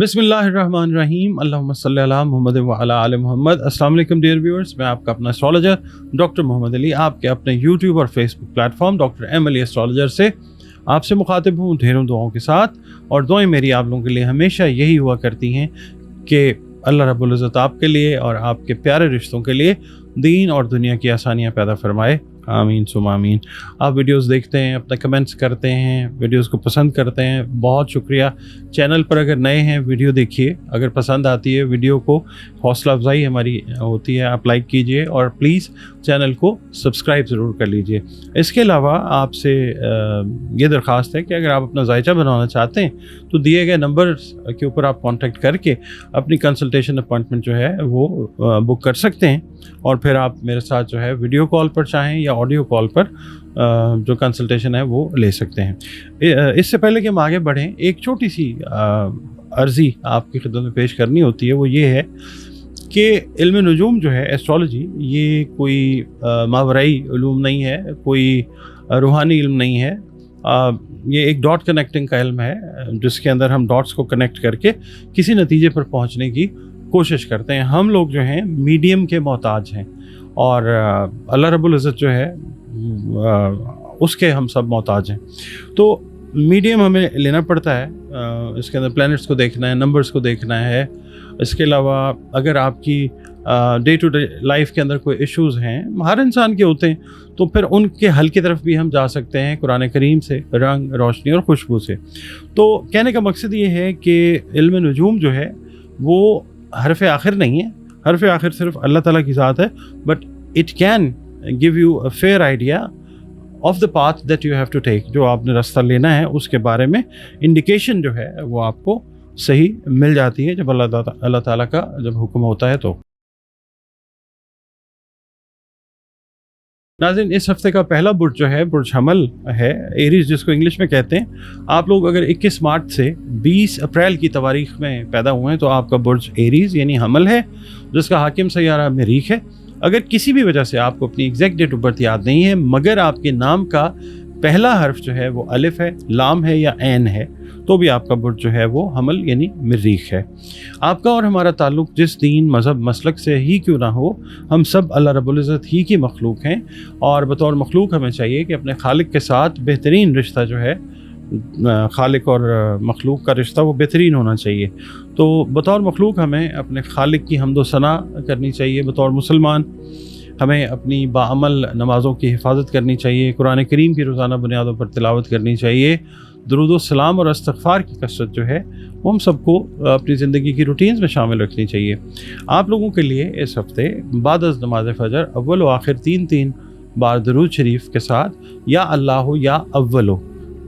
बिस्मिल्लाहिर्रहमानिर्रहीम अल्लाहुम्मा सल्ली अला मुहम्मद व अला आले मुहम्मद। अस्सलाम वालेकुम डियर व्यूअर्स, मैं आपका अपना एस्ट्रोलॉजर डॉक्टर मोहम्मद अली आपके अपने यूट्यूब और Facebook platform doctor M Ali astrologer से आपसे मुखातिब हूँ ढेरों दुआओं के साथ। और दुआएं मेरी आप लोगों के लिए हमेशा यही हुआ करती हैं कि अल्लाह रब्बुल इज़्ज़त आपके लिए और आपके प्यारे रिश्तों के लिए दीन और दुनिया की आसानियाँ पैदा फरमाए, आमीन सुम आमीन। आप वीडियोस देखते हैं, अपने कमेंट्स करते हैं, वीडियोस को पसंद करते हैं, बहुत शुक्रिया। चैनल पर अगर नए हैं वीडियो देखिए, अगर पसंद आती है वीडियो को हौसला अफजाई हमारी होती है, आप लाइक कीजिए और प्लीज़ चैनल को सब्सक्राइब ज़रूर कर लीजिए। इसके अलावा आपसे ये दरख्वास्त है कि अगर आप अपना जायचा बनवाना चाहते हैं तो दिए गए नंबर के ऊपर आप कॉन्टेक्ट करके अपनी कंसल्टेशन अपॉइंटमेंट जो है वो बुक कर सकते हैं और फिर आप मेरे साथ जो है वीडियो कॉल पर चाहें या ऑडियो कॉल पर जो कंसल्टेशन है वो ले सकते हैं। इससे पहले कि हम आगे बढ़ें, एक छोटी सी अर्ज़ी आपकी खिदमत में पेश करनी होती है। वो ये है कि इल्म नजूम जो है एस्ट्रोलॉजी, ये कोई मावराई उलूम नहीं है, कोई रूहानी इल्म नहीं है। ये एक डॉट कनेक्टिंग का इल्म है जिसके अंदर हम डॉट्स को कनेक्ट करके किसी नतीजे पर पहुंचने की कोशिश करते हैं। हम लोग जो हैं मीडियम के मोहताज हैं और अल्लाह रब्बुल इज़्ज़त जो है उसके हम सब मोहताज हैं। तो मीडियम हमें लेना पड़ता है, इसके अंदर प्लैनेट्स को देखना है, नंबर्स को देखना है। इसके अलावा अगर आपकी डे टू डे लाइफ के अंदर कोई इश्यूज़ हैं, हर इंसान के होते हैं, तो फिर उनके हल की तरफ भी हम जा सकते हैं कुरान करीम से, रंग, रोशनी और खुशबू से। तो कहने का मकसद ये है कि इल्म नजूम जो है वो हरफ आखिर नहीं है। हरफ आखिर सिर्फ अल्लाह ताला की ज़ात है, but it can give you a fair idea of the path that you have to take. जो आपने रास्ता लेना है उसके बारे में इंडिकेशन जो है वो आपको सही मिल जाती है जब अल्लाह ताला का जब हुक्म होता है। तो नाज़रीन, इस हफ्ते का पहला बुर्ज जो है बुर्ज हमल है, एरीज जिसको इंग्लिश में कहते हैं। आप लोग अगर 21 मार्च से 20 अप्रैल की तवारीख में पैदा हुए हैं तो आपका बुर्ज एरीज यानी हमल है, जिसका हाकिम सैयारा मरीख है। अगर किसी भी वजह से आपको अपनी एग्जैक्ट डेट ऑफ बर्थ याद नहीं है, मगर आपके नाम का पहला हर्फ जो है वो अलिफ है, लाम है या ऐन है, तो भी आपका बुर्ज जो है वो हमल यानी मरीख है। आपका और हमारा ताल्लुक़ जिस दीन, मज़हब, मसलक से ही क्यों ना हो, हम सब अल्लाह रब्बुल इज़्ज़त ही की मखलूक हैं और बतौर मखलूक हमें चाहिए कि अपने खालिक के साथ बेहतरीन रिश्ता जो है, खालिक और मखलूक का रिश्ता वो बेहतरीन होना चाहिए। तो बतौर मखलूक हमें अपने खालिक की हम्द व सना करनी चाहिए। बतौर मुसलमान हमें अपनी बाअमल नमाज़ों की हिफाजत करनी चाहिए, कुरान करीम की रोज़ाना बुनियादों पर तिलावत करनी चाहिए, दुरूद व सलाम और इस्तग़फ़ार की कसरत जो है वो हम सबको अपनी ज़िंदगी की रूटीन्स में शामिल रखनी चाहिए। आप लोगों के लिए इस हफ़्ते बाद अज़ नमाज़ फ़जर अव्वल व आखिर 3 बार दरूद शरीफ के साथ या अल्लाह या अव्वलो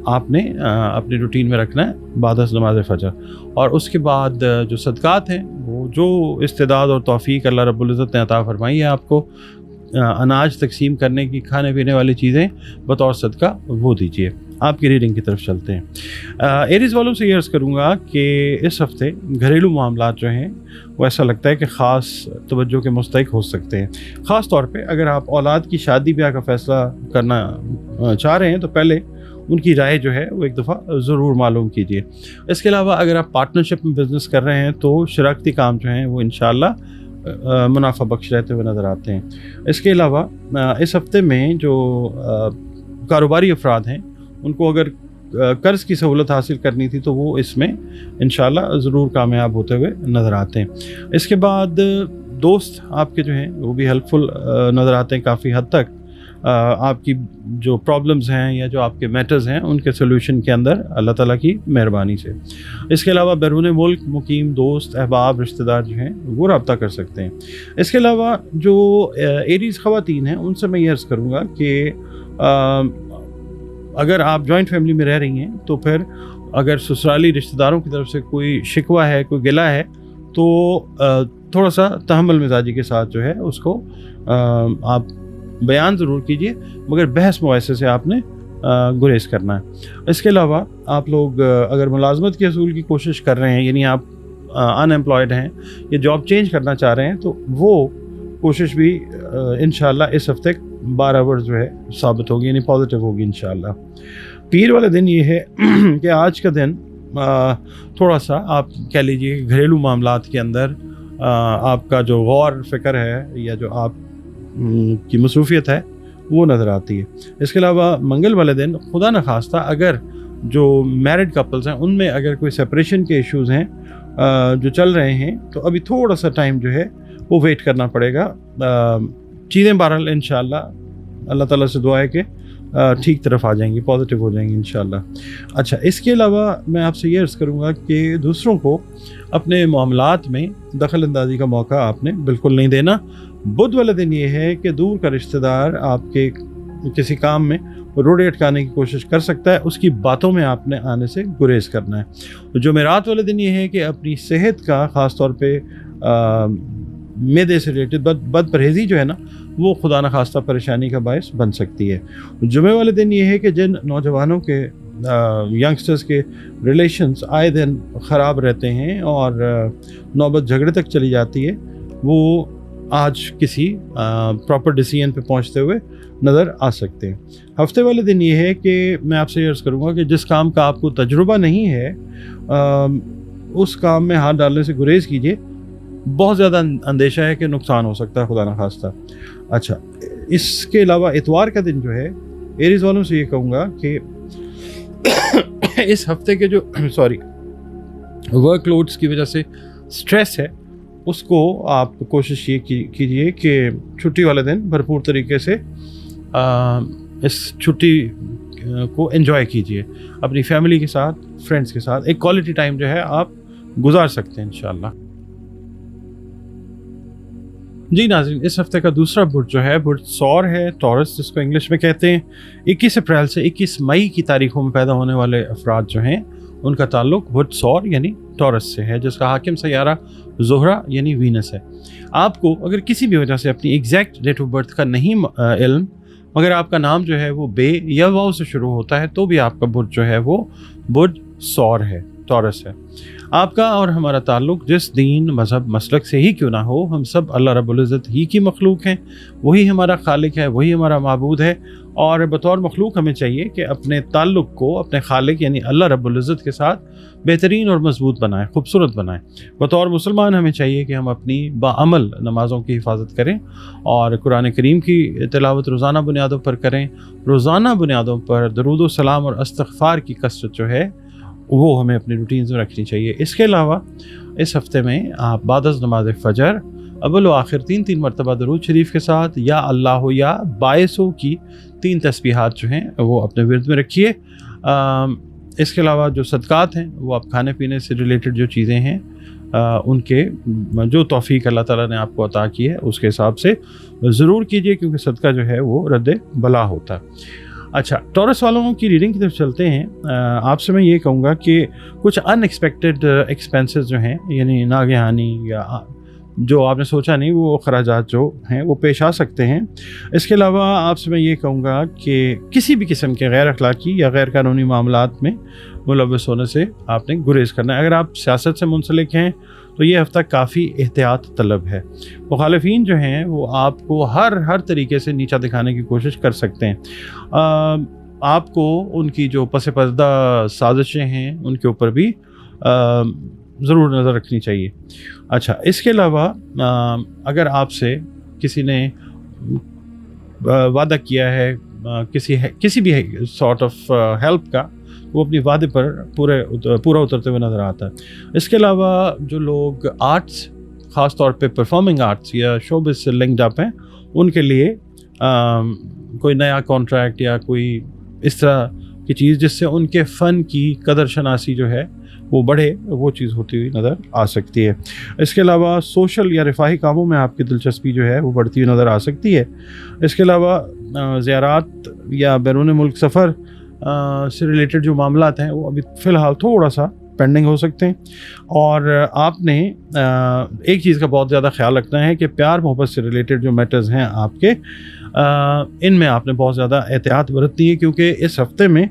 आपने अपनी रूटीन में रखना है बाद अज़ नमाज़ फ़जर। और उसके बाद जो सदक़ात हैं वो जो इस्तेदाद और तौफ़ीक अल्लाह रब्बुल इज़्ज़त ने अता फ़रमाई है आपको, अनाज तकसीम करने की, खाने पीने वाली चीज़ें बतौर सदका वो दीजिए। आपकी रीडिंग की तरफ चलते हैं। एरीज़ वालों से ये अर्ज़ करूँगा कि इस हफ़्ते घरेलू मामलात जो हैं वो ऐसा लगता है कि ख़ास तवज्जो के मुस्तहिक़ हो सकते हैं। ख़ास तौर पे अगर आप औलाद की शादी ब्याह का फ़ैसला करना चाह रहे हैं तो पहले उनकी राय जो है वो एक दफ़ा ज़रूर मालूम कीजिए। इसके अलावा अगर आप पार्टनरशिप में बिज़नेस कर रहे हैं तो शराकती काम जो हैं वो इंशाअल्लाह मुनाफा बख्श रहते हुए नज़र आते हैं। इसके अलावा इस हफ़्ते में जो कारोबारी अफराद हैं उनको अगर कर्ज़ की सहूलत हासिल करनी थी तो वो इसमें इंशाअल्लाह ज़रूर कामयाब होते हुए नज़र आते हैं। इसके बाद दोस्त आपके जो हैं वो भी हेल्पफुल नज़र आते हैं काफ़ी हद तक। आपकी जो प्रॉब्लम्स हैं या जो आपके मैटर्स हैं उनके सोल्यूशन के अंदर अल्लाह ताला की मेहरबानी से। इसके अलावा बैरून मुल्क मुकीम दोस्त, अहबाब, रिश्तेदार जो हैं वो रब्ता कर सकते हैं। इसके अलावा जो एरीज़ ख़वातीन हैं उनसे मैं ये अर्ज़ करूँगा कि अगर आप जॉइंट फैमिली में रह रही हैं तो फिर अगर ससुराली रिश्तेदारों की तरफ से कोई शिकवा है, कोई गिला है, तो थोड़ा सा तहम्मुल मिजाजी के साथ जो है उसको आप बयान ज़रूर कीजिए, मगर बहस मुआशरे से आपने गुरेज करना है। इसके अलावा आप लोग अगर मुलाजमत के असूल की कोशिश कर रहे हैं, यानी आप अनएम्प्लॉयड हैं या जॉब चेंज करना चाह रहे हैं, तो वो कोशिश भी इंशाअल्लाह इस हफ्ते 12 आवर्स जो है साबित होगी, यानी पॉजिटिव होगी इंशाअल्लाह। पीर वाले दिन ये है कि आज का दिन थोड़ा सा आप कह लीजिए घरेलू मामलात के अंदर आपका जो गौर फ़िक्र है या जो आप की मसरूफियत है वो नज़र आती है। इसके अलावा मंगल वाले दिन खुदा न खास्ता अगर जो मैरिड कपल्स हैं उनमें अगर कोई सेपरेशन के इश्यूज़ हैं जो चल रहे हैं, तो अभी थोड़ा सा टाइम जो है वो वेट करना पड़ेगा। चीज़ें बहरहाल इंशाअल्लाह अल्लाह ताला से दुआ है कि ठीक तरफ आ जाएंगी, पॉजिटिव हो जाएंगी इंशाअल्लाह। अच्छा, इसके अलावा मैं आपसे ये अर्ज़ करूँगा कि दूसरों को अपने मामलात में दखल अंदाजी का मौका आपने बिल्कुल नहीं देना। बुध वाले दिन ये है कि दूर का रिश्तेदार आपके किसी काम में रोड़े अटकाने की कोशिश कर सकता है, उसकी बातों में आपने आने से गुरेज करना है। जुमेरात वाले दिन ये है कि अपनी सेहत का ख़ास तौर पे मैदे से रिलेटेड बद परहेज़ी जो है ना वो खुदा न खास्ता परेशानी का बायस बन सकती है। जुमे वाले दिन ये है कि जिन नौजवानों के यंगस्टर्स के रिलेशंस आए दिन ख़राब रहते हैं और नौबत झगड़े तक चली जाती है, वो आज किसी प्रॉपर डिसीजन पे पहुंचते हुए नज़र आ सकते हैं। हफ्ते वाले दिन ये है कि मैं आपसे अर्ज़ करूँगा कि जिस काम का आपको तजुर्बा नहीं है उस काम में हाथ डालने से गुरेज कीजिए। बहुत ज़्यादा अंदेशा है कि नुकसान हो सकता है खुदा न खास्ता। अच्छा, इसके अलावा इतवार का दिन जो है एरीज़ वालों से ये कहूँगा कि इस हफ्ते के जो वर्कलोड्स की वजह से स्ट्रेस है उसको आप कोशिश ये कीजिए कि छुट्टी वाले दिन भरपूर तरीके से इस छुट्टी को एंजॉय कीजिए। अपनी फैमिली के साथ, फ्रेंड्स के साथ एक क्वालिटी टाइम जो है आप गुजार सकते हैं इंशाअल्लाह। जी नाज़रीन, इस हफ्ते का दूसरा बुर्ज जो है बुर्ज सौर है, टॉरस जिसको इंग्लिश में कहते हैं। 21 अप्रैल से 21 मई की तारीखों में पैदा होने वाले अफराद जो हैं उनका ताल्लुक बुर्ज सौर यानी टॉरस से है, जिसका हाकिम सैयारा ज़ोहरा यानी वीनस है। आपको अगर किसी भी वजह से अपनी एग्जैक्ट डेट ऑफ बर्थ का नहीं इल्म, मगर आपका नाम जो है वो बे या वाव से शुरू होता है, तो भी आपका बुर्ज जो है वो बुर्ज सौर है, टॉरस है। आपका और हमारा ताल्लुक़ जिस दीन, मज़हब, मसलक से ही क्यों ना हो, हम सब अल्लाह रब्बुल इज़्ज़त ही की मखलूक हैं। वही हमारा खालिक है, वही हमारा माबूद है। और बतौर मखलूक हमें चाहिए कि अपने ताल्लुक़ को अपने खालिक यानी अल्लाह रब्बुल इज़्ज़त के साथ बेहतरीन और मजबूत बनाएं, खूबसूरत बनाएं। बतौर मुसलमान हमें चाहिए कि हम अपनी बाअमल नमाज़ों की हिफाजत करें और कुरान करीम की तिलावत रोज़ाना बुनियादों पर करें। रोज़ाना बुनियादों पर दरूद व सलाम और इस्तिग़फ़ार की कसरत जो है वो हमें अपनी रूटीन में रखनी चाहिए। इसके अलावा इस हफ्ते में आप बादज़ नमाज फ़जर अव्वल व आखिर 3 मरतबा दरूद शरीफ के साथ या अल्लाह या बायसों की 3 तस्बीहात जो हैं वो अपने विर्द में रखिए। इसके अलावा जो सदक़ात हैं वो आप खाने पीने से रिलेटेड जो चीज़ें हैं उनके जो तौफ़ीक अल्लाह ताला ने आपको अता की है उसके हिसाब से ज़रूर कीजिए, क्योंकि सदका जो है वो रद्द बला होता है। अच्छा, टॉरस वालों की रीडिंग की तरफ चलते हैं। आपसे मैं ये कहूँगा कि कुछ अनएक्सपेक्टेड एक्सपेंसेस जो हैं यानी नागहानी या जो आपने सोचा नहीं वो खराजात जो हैं वो पेश आ सकते हैं। इसके अलावा आपसे मैं ये कहूँगा कि किसी भी किस्म के गैर अखलाकी या गैर कानूनी मामलात में मुलव्वस होने से आपने गुरेज करना है। अगर आप सियासत से मुंसलिक हैं तो ये हफ़्ता काफ़ी एहतियात तलब है। मुखालिफिन जो हैं वो आपको हर तरीके से नीचा दिखाने की कोशिश कर सकते हैं। आपको उनकी जो पस पर्दा साजिशें हैं उनके ऊपर भी ज़रूर नज़र रखनी चाहिए। अच्छा, इसके अलावा अगर आपसे किसी ने वादा किया है किसी भी सॉर्ट ऑफ हेल्प का, वो अपनी वादे पर पूरा उतरते हुए नज़र आता है। इसके अलावा जो लोग आर्ट्स, ख़ास तौर पे परफॉर्मिंग आर्ट्स या शोबिज़ से लिंक्ड अप हैं, उनके लिए कोई नया कॉन्ट्रैक्ट या कोई इस तरह की चीज़ जिससे उनके फ़न की कदर शनासी जो है वो बढ़े, वो चीज़ होती हुई नज़र आ सकती है। इसके अलावा सोशल या रिफाही कामों में आपकी दिलचस्पी जो है वो बढ़ती हुई नज़र आ सकती है। इसके अलावा ज़ियारात या बैरून मुल्क सफ़र से रिलेटेड जो मामलात हैं वो अभी फ़िलहाल थोड़ा सा पेंडिंग हो सकते हैं। और आपने एक चीज़ का बहुत ज़्यादा ख्याल रखना है कि प्यार मोहब्बत से रिलेटेड जो मैटर्स हैं आपके, इनमें आपने बहुत ज़्यादा एहतियात बरतनी है, क्योंकि इस हफ्ते में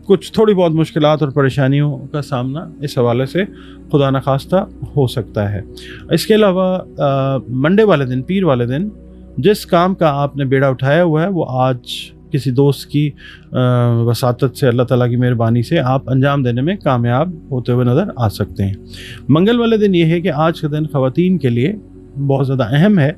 कुछ थोड़ी बहुत मुश्किलात और परेशानियों का सामना इस हवाले से खुदा न खास्ता हो सकता है। इसके अलावा मंडे वाले दिन, पीर वाले दिन, जिस काम का आपने बेड़ा उठाया हुआ है वो आज किसी दोस्त की वसातत से, अल्लाह ताला की मेहरबानी से आप अंजाम देने में कामयाब होते हुए नज़र आ सकते हैं। मंगल वाले दिन ये है कि आज का दिन ख़वातीन के लिए बहुत ज़्यादा अहम है।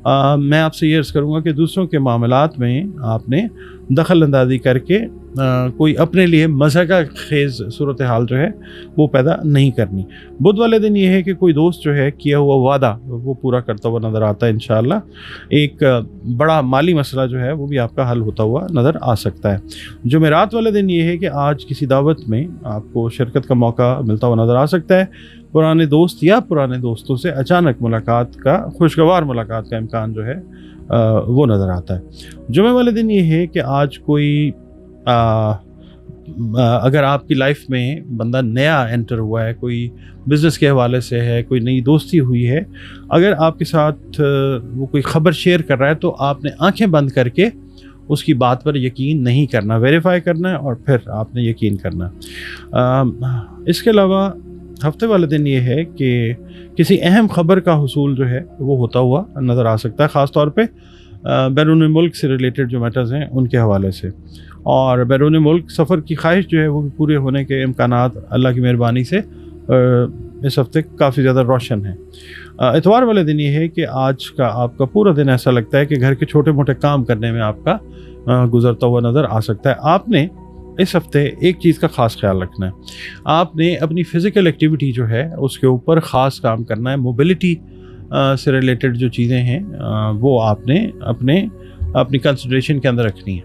मैं आपसे ये अर्ज़ करूँगा कि दूसरों के मामलात में आपने दखल अंदाज़ी करके कोई अपने लिए मज़ाक़ खेज़ सूरत हाल जो है वो पैदा नहीं करनी। बुध वाले दिन ये है कि कोई दोस्त जो है किया हुआ वादा वो पूरा करता हुआ नज़र आता है इंशाअल्लाह। एक बड़ा माली मसला जो है वो भी आपका हल होता हुआ नज़र आ सकता है। जुमेरात वाले दिन ये है कि आज किसी दावत में आपको शिरकत का मौका मिलता हुआ नज़र आ सकता है। पुराने दोस्त या पुराने दोस्तों से अचानक मुलाकात का, खुशगवार मुलाकात का इम्कान जो है वो नज़र आता है। जुमे वाले दिन ये है कि आज कोई अगर आपकी लाइफ में बंदा नया एंटर हुआ है, कोई बिज़नेस के हवाले से है, कोई नई दोस्ती हुई है, अगर आपके साथ वो कोई ख़बर शेयर कर रहा है तो आपने आंखें बंद करके उसकी बात पर यकीन नहीं करना, वेरीफाई करना है और फिर आपने यकीन करना। इसके अलावा हफ्ते वाले दिन ये है कि किसी अहम ख़बर का हुसूल जो है वो होता हुआ नज़र आ सकता है, ख़ास तौर पे बैरून मुल्क से रिलेटेड जो मैटर्स हैं उनके हवाले से। और बैरून मुल्क सफ़र की ख्वाहिश जो है वो भी पूरे होने के इम्कानात अल्लाह की मेहरबानी से इस हफ्ते काफ़ी ज़्यादा रोशन है। इतवार वाले दिन ये है कि आज का आपका पूरा दिन ऐसा लगता है कि घर के छोटे मोटे काम करने में आपका गुजरता हुआ नज़र आ सकता है। आपने इस हफ्ते एक चीज़ का ख़ास ख्याल रखना है, आपने अपनी फ़िज़िकल एक्टिविटी जो है उसके ऊपर ख़ास काम करना है। मोबिलिटी से रिलेटेड जो चीज़ें हैं वो आपने अपनी कंसिडरेशन के अंदर रखनी है।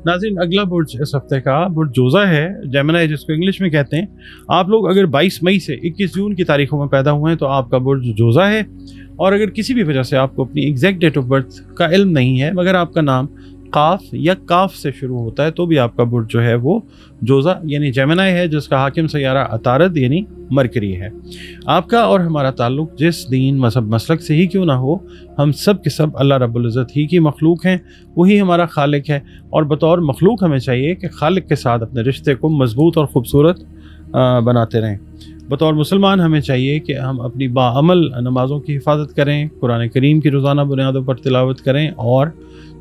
नाज़रीन, अगला बुर्ज इस हफ्ते का बुर्ज जोज़ा है, जेमिनी जिसको इंग्लिश में कहते हैं। आप लोग अगर 22 मई से 21 जून की तारीखों में पैदा हुए हैं तो आपका बुर्ज जोज़ा है। और अगर किसी भी वजह से आपको अपनी एग्जैक्ट डेट ऑफ बर्थ का इल्म नहीं है मगर आपका नाम काफ या काफ से शुरू होता है तो भी आपका बुर्ज जो है वो जोज़ा यानी जेमिनी है, जिसका हाकिम सैयारा अतारद यानी मरकरी है। आपका और हमारा ताल्लुक़ जिस दीन मज़हब मसलक से ही क्यों ना हो, हम सब के सब अल्लाह रब्बुल इज़्ज़त ही की मखलूक हैं, वही हमारा खालिक है। और बतौर मखलूक हमें चाहिए कि खालिक के साथ अपने रिश्ते को मज़बूत और ख़ूबसूरत बनाते रहें। बतौर मुसलमान हमें चाहिए कि हम अपनी बाअमल नमाज़ों की हिफाजत करें, कुरान करीम की रोज़ाना बुनियादों पर तिलावत करें और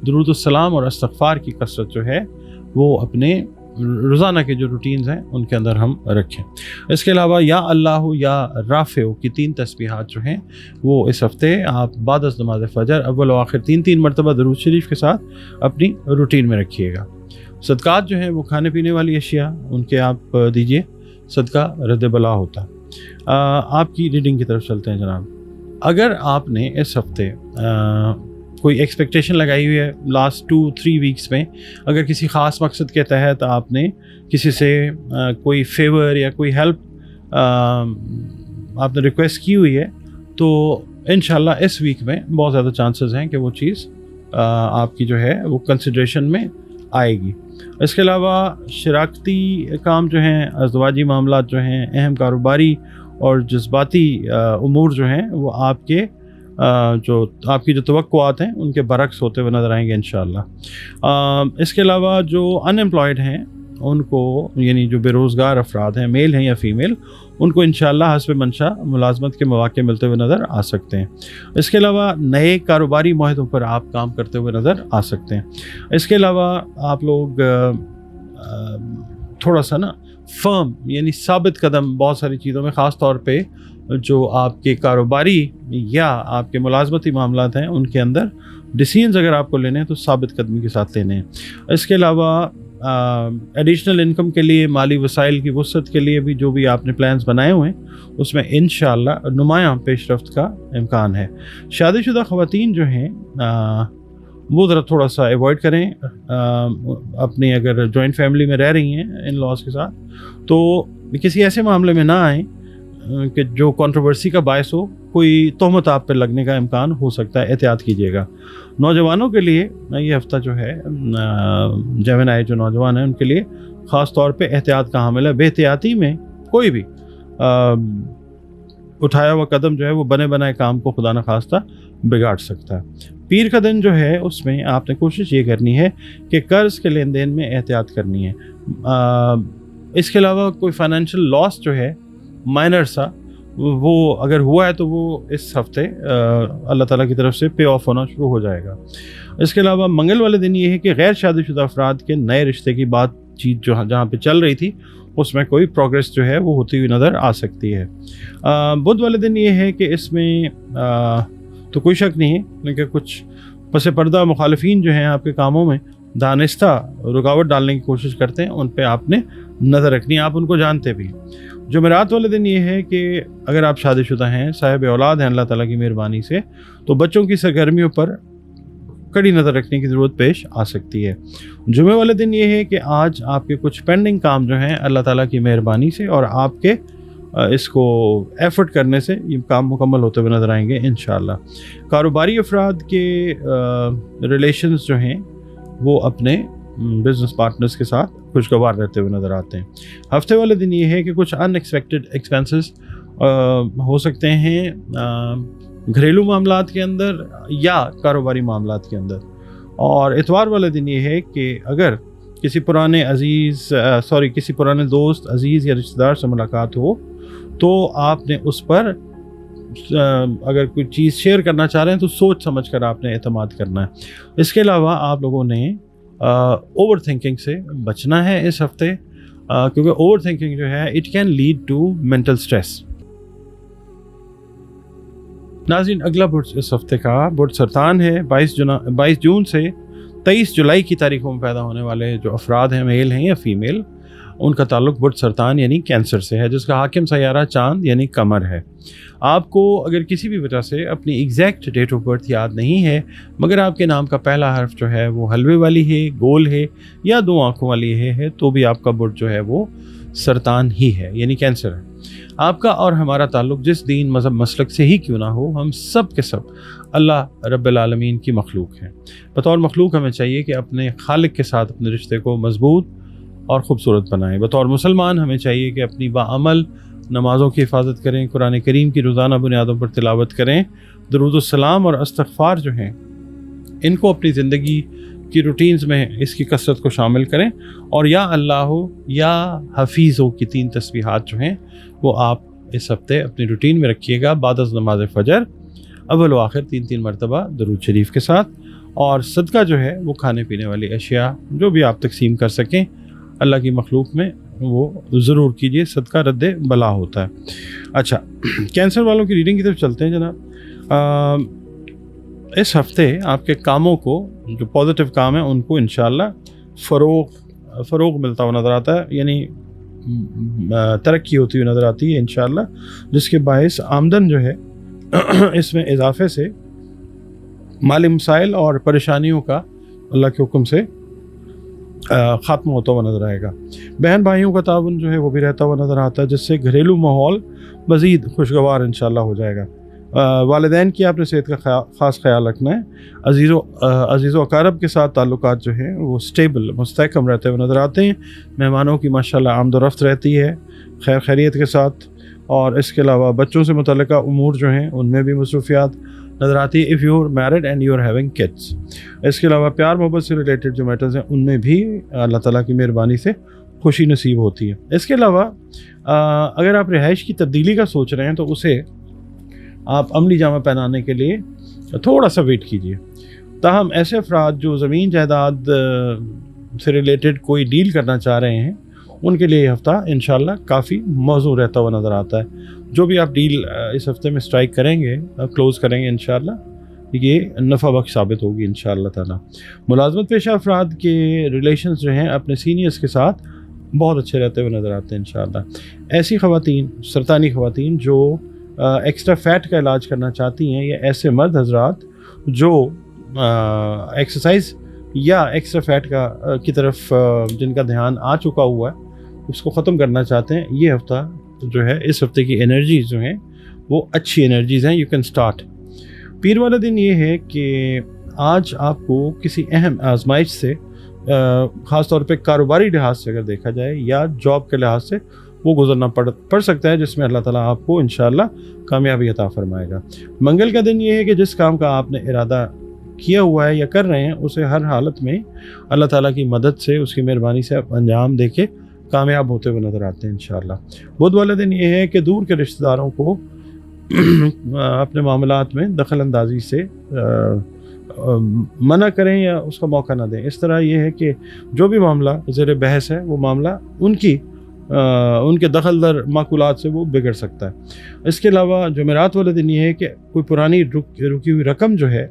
दुरूद सलाम और इस्तग़फ़ार की कसरत जो है वो अपने रोज़ाना के जो रूटीन्स हैं उनके अंदर हम रखें। इसके अलावा या अल्लाह या राफ़िओ की 3 तस्बीहात जो हैं वो इस हफ़्ते आप बाद अज़ नमाज़ फ़जर अव्वल व आखिर 3 मरतबा दुरूद शरीफ के साथ अपनी रूटीन में रखिएगा। सदक़ात जो हैं वो खाने पीने वाली अशिया उनके आप दीजिए, सदका रद्द बला होता है। आपकी रीडिंग की तरफ चलते हैं जनाब। अगर आपने इस हफ़्ते कोई एक्सपेक्टेशन लगाई हुई है लास्ट 2-3 वीक्स में, अगर किसी ख़ास मकसद के तहत आपने किसी से कोई फेवर या कोई हेल्प आपने रिक्वेस्ट की हुई है तो इंशाल्लाह इस वीक में बहुत ज़्यादा चांसेस हैं कि वो चीज़ आपकी जो है वो कंसिडरेशन में आएगी। इसके अलावा शराकती काम जो हैं, अज़दवाजी मामलात जो हैं, अहम कारोबारी और जज्बाती उमूर जो हैं वो आपकी जो तवक्कुआत हैं उनके बरक्स होते हुए नज़र आएंगे इंशाअल्लाह। इसके अलावा जो अनएम्प्लॉयड हैं उनको, यानी जो बेरोज़गार अफराद हैं, मेल हैं या फ़ीमेल, उनको इंशाअल्लाह हस्ब मंशा मुलाजमत के मौके मिलते हुए नज़र आ सकते हैं। इसके अलावा नए कारोबारी मुआहदों पर आप काम करते हुए नज़र आ सकते हैं। इसके अलावा आप लोग थोड़ा सा ना फर्म यानी साबित कदम बहुत सारी चीज़ों में, ख़ास तौर पे जो आपके कारोबारी या आपके मुलाजमती मामलात हैं उनके अंदर डिसीजंस अगर आपको लेने हैं तो साबित कदमी के साथ लेने हैं। इसके अलावा एडिशनल इनकम के लिए, माली वसाइल की वसअत के लिए भी जो भी आपने प्लान्स बनाए हुए हैं उसमें इंशाअल्लाह नुमायां पेशरफ्त का इम्कान है। शादीशुदा ख़वातीन जो हैं वो ज़रा थोड़ा सा एवॉइड करें। अपनी अगर जॉइंट फैमिली में रह रही हैं इन लॉज के साथ तो किसी ऐसे मामले में ना आएँ कि जो कंट्रोवर्सी का बायस हो, कोई तोहमत आप पर लगने का इम्कान हो सकता है, एहतियात कीजिएगा। नौजवानों के लिए ये हफ़्ता जो है जेमिनी जो नौजवान हैं उनके लिए ख़ास तौर पे एहतियात का हामिल है। बेहतियाती में कोई भी उठाया हुआ कदम जो है वो बने बनाए काम को खुदा न खास्ता बिगाड़ सकता है। पीर का दिन जो है उसमें आपने कोशिश ये करनी है कि कर्ज़ के लेन देन में एहतियात करनी है। इसके अलावा कोई फाइनेंशियल लॉस जो है माइनर सा وہ اگر ہوا ہے تو وہ اس ہفتے اللہ تعالیٰ کی طرف سے پے آف ہونا شروع ہو جائے گا۔ اس کے علاوہ منگل والے دن یہ ہے کہ غیر شادی شدہ افراد کے نئے رشتے کی بات چیت جو جہاں پہ چل رہی تھی اس میں کوئی پروگریس جو ہے وہ ہوتی ہوئی نظر آ سکتی ہے۔ بدھ والے دن یہ ہے کہ اس میں تو کوئی شک نہیں ہے، لیکن کچھ پس پردہ مخالفین جو ہیں آپ کے کاموں میں دانستہ رکاوٹ ڈالنے کی کوشش کرتے ہیں، ان پہ آپ نے نظر رکھنی ہے، آپ ان کو جانتے بھی۔ جمعرات والے دن یہ ہے کہ اگر آپ شادی شدہ ہیں، صاحب اولاد ہیں اللہ تعالیٰ کی مہربانی سے، تو بچوں کی سرگرمیوں پر کڑی نظر رکھنے کی ضرورت پیش آ سکتی ہے۔ جمعے والے دن یہ ہے کہ آج آپ کے کچھ پینڈنگ کام جو ہیں اللہ تعالیٰ کی مہربانی سے اور آپ کے اس کو ایفرٹ کرنے سے یہ کام مکمل ہوتے ہوئے نظر آئیں گے انشاءاللہ۔ کاروباری افراد کے ریلیشنز جو ہیں وہ اپنے بزنس پارٹنرز کے ساتھ خوشگوار رہتے ہوئے نظر آتے ہیں۔ ہفتے والے دن یہ ہے کہ کچھ ان ایکسپیکٹڈ ایکسپینسز ہو سکتے ہیں گھریلو معاملات کے اندر یا کاروباری معاملات کے اندر۔ اور اتوار والے دن یہ ہے کہ اگر کسی پرانے دوست عزیز یا رشتہ دار سے ملاقات ہو تو آپ نے اس پر اگر کوئی چیز شیئر کرنا چاہ رہے ہیں تو سوچ سمجھ کر آپ نے اعتماد کرنا ہے۔ اس کے علاوہ آپ لوگوں نے اوور تھنکنگ سے بچنا ہے اس ہفتے، کیونکہ اوور تھنکنگ جو ہے it can lead to mental stress. ناظرین، اگلا برج اس ہفتے کا برج سرطان ہے۔ 22 جون سے 23 جولائی کی تاریخوں میں پیدا ہونے والے جو افراد ہیں، میل ہیں یا فیمیل، ان کا تعلق برج سرطان یعنی کینسر سے ہے، جس کا حاکم سیارہ چاند یعنی قمر ہے۔ آپ کو اگر کسی بھی وجہ سے اپنی ایگزیکٹ ڈیٹ آف برتھ یاد نہیں ہے، مگر آپ کے نام کا پہلا حرف جو ہے وہ حلوے والی ہے، گول ہے یا 2 آنکھوں والی ہے تو بھی آپ کا برج جو ہے وہ سرطان ہی ہے یعنی کینسر ہے۔ آپ کا اور ہمارا تعلق جس دین مذہب مسلک سے ہی کیوں نہ ہو، ہم سب کے سب اللہ رب العالمین کی مخلوق ہیں۔ بطور مخلوق ہمیں چاہیے کہ اپنے خالق کے ساتھ اپنے رشتے کو مضبوط اور خوبصورت بنائیں۔ بطور مسلمان ہمیں چاہیے کہ اپنی باعمل نمازوں کی حفاظت کریں، قرآن کریم کی روزانہ بنیادوں پر تلاوت کریں، درود السلام اور استغفار جو ہیں ان کو اپنی زندگی کی روٹینز میں اس کی کثرت کو شامل کریں، اور یا اللہ ہو یا حفیظ ہو کی 3 تسبیحات جو ہیں وہ آپ اس ہفتے اپنی روٹین میں رکھیے گا بعد از نماز فجر، اول و آخر 3 مرتبہ درود شریف کے ساتھ۔ اور صدقہ جو ہے وہ کھانے پینے والی اشیاء جو بھی آپ تقسیم کر سکیں اللہ کی مخلوق میں وہ ضرور کیجیے، صدقہ رد بلا ہوتا ہے۔ اچھا، کینسر والوں کی ریڈنگ کی طرف چلتے ہیں جناب۔ اس ہفتے آپ کے کاموں کو، جو پازیٹیو کام ہیں ان کو انشاءاللہ فروغ ملتا ہوا نظر آتا ہے، یعنی ترقی ہوتی ہوئی نظر آتی ہے انشاءاللہ، جس کے باعث آمدن جو ہے اس میں اضافے سے مالی مسائل اور پریشانیوں کا اللہ کے حکم سے خاتمہ ہوتا ہوا نظر آئے گا۔ بہن بھائیوں کا تعاون جو ہے وہ بھی رہتا ہوا نظر آتا ہے، جس سے گھریلو ماحول مزید خوشگوار انشاءاللہ ہو جائے گا۔ والدین کی آپ نے صحت کا خاص خیال رکھنا ہے۔ عزیز و اقارب کے ساتھ تعلقات جو ہیں وہ سٹیبل مستحکم رہتے ہوئے نظر آتے ہیں۔ مہمانوں کی ماشاءاللہ آمد و رفت رہتی ہے خیر خیریت کے ساتھ، اور اس کے علاوہ بچوں سے متعلقہ امور جو ہیں ان میں بھی مصروفیات نظر آتی ہے، if you are married and you are having kids. اس کے علاوہ پیار محبت سے ریلیٹڈ جو میٹرز ہیں ان میں بھی اللہ تعالیٰ کی مہربانی سے خوشی نصیب ہوتی ہے۔ اس کے علاوہ اگر آپ رہائش کی تبدیلی کا سوچ رہے ہیں تو اسے آپ عملی جامہ پہنانے کے لیے تھوڑا سا ویٹ کیجیے۔ تاہم ایسے افراد جو زمین جائیداد سے ریلیٹڈ کوئی ڈیل کرنا چاہ رہے ہیں ان کے لیے یہ ہفتہ انشاءاللہ کافی موزوں رہتا ہوا نظر آتا ہے۔ جو بھی آپ ڈیل اس ہفتے میں سٹرائک کریں گے، کلوز کریں گے انشاءاللہ، یہ نفع بخش ثابت ہوگی انشاءاللہ تعالی۔ ملازمت پیشہ افراد کے ریلیشنز جو ہیں اپنے سینئرز کے ساتھ بہت اچھے رہتے ہوئے نظر آتے ہیں انشاءاللہ۔ ایسی خواتین، سرطانی خواتین جو ایکسٹرا فیٹ کا علاج کرنا چاہتی ہیں، یا ایسے مرد حضرات جو ایکسرسائز یا ایکسٹرا فیٹ کی طرف جن کا دھیان آ چکا ہوا ہے اس کو ختم کرنا چاہتے ہیں، یہ ہفتہ جو ہے اس ہفتے کی انرجیز جو ہیں وہ اچھی انرجیز ہیں، یو کین اسٹارٹ۔ پیر والا دن یہ ہے کہ آج آپ کو کسی اہم آزمائش سے، خاص طور پہ کاروباری لحاظ سے اگر دیکھا جائے یا جاب کے لحاظ سے، وہ گزرنا پڑ سکتا ہے، جس میں اللہ تعالیٰ آپ کو انشاءاللہ کامیابی عطا فرمائے گا۔ منگل کا دن یہ ہے کہ جس کام کا آپ نے ارادہ کیا ہوا ہے یا کر رہے ہیں اسے ہر حالت میں اللہ تعالیٰ کی مدد سے، اس کی مہربانی سے آپ انجام دے کے कामयाब होते हुए नज़र आते हैं इंशाअल्लाह। बुध वाले दिन ये है कि दूर के रिश्तेदारों को अपने मामलात में दखल अंदाजी से मना करें या उसका मौका ना दें। इस तरह ये है कि जो भी मामला ज़ेर बहस है वो मामला उनके दखल दर माकूलात से वो बिगड़ सकता है। इसके अलावा जुमेरात वाले दिन ये है कि कोई पुरानी रुकी हुई रकम जो है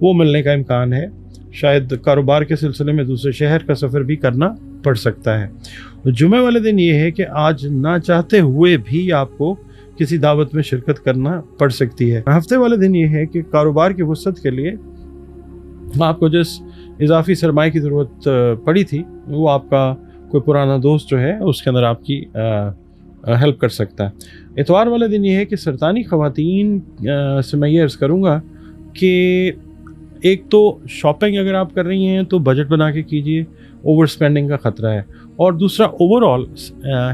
वो मिलने का इम्कान है। शायद कारोबार के सिलसिले में दूसरे शहर का सफ़र भी करना पड़ सकता है। जुमे वाले दिन ये है कि आज ना चाहते हुए भी आपको किसी दावत में शिरकत करना पड़ सकती है। हफ्ते वाले दिन ये है कि कारोबार की वसअत के लिए आपको जिस इजाफी सरमाए की ज़रूरत पड़ी थी वो आपका कोई पुराना दोस्त जो है उसके अंदर आपकी हेल्प कर सकता है। इतवार वाले दिन ये है कि सरतानी ख़वातीन से मैं ये अर्ज़ करूँगा कि एक तो शॉपिंग अगर आप कर रही हैं तो बजट बना के कीजिए, ओवर स्पेंडिंग का ख़तरा है। और दूसरा ओवरऑल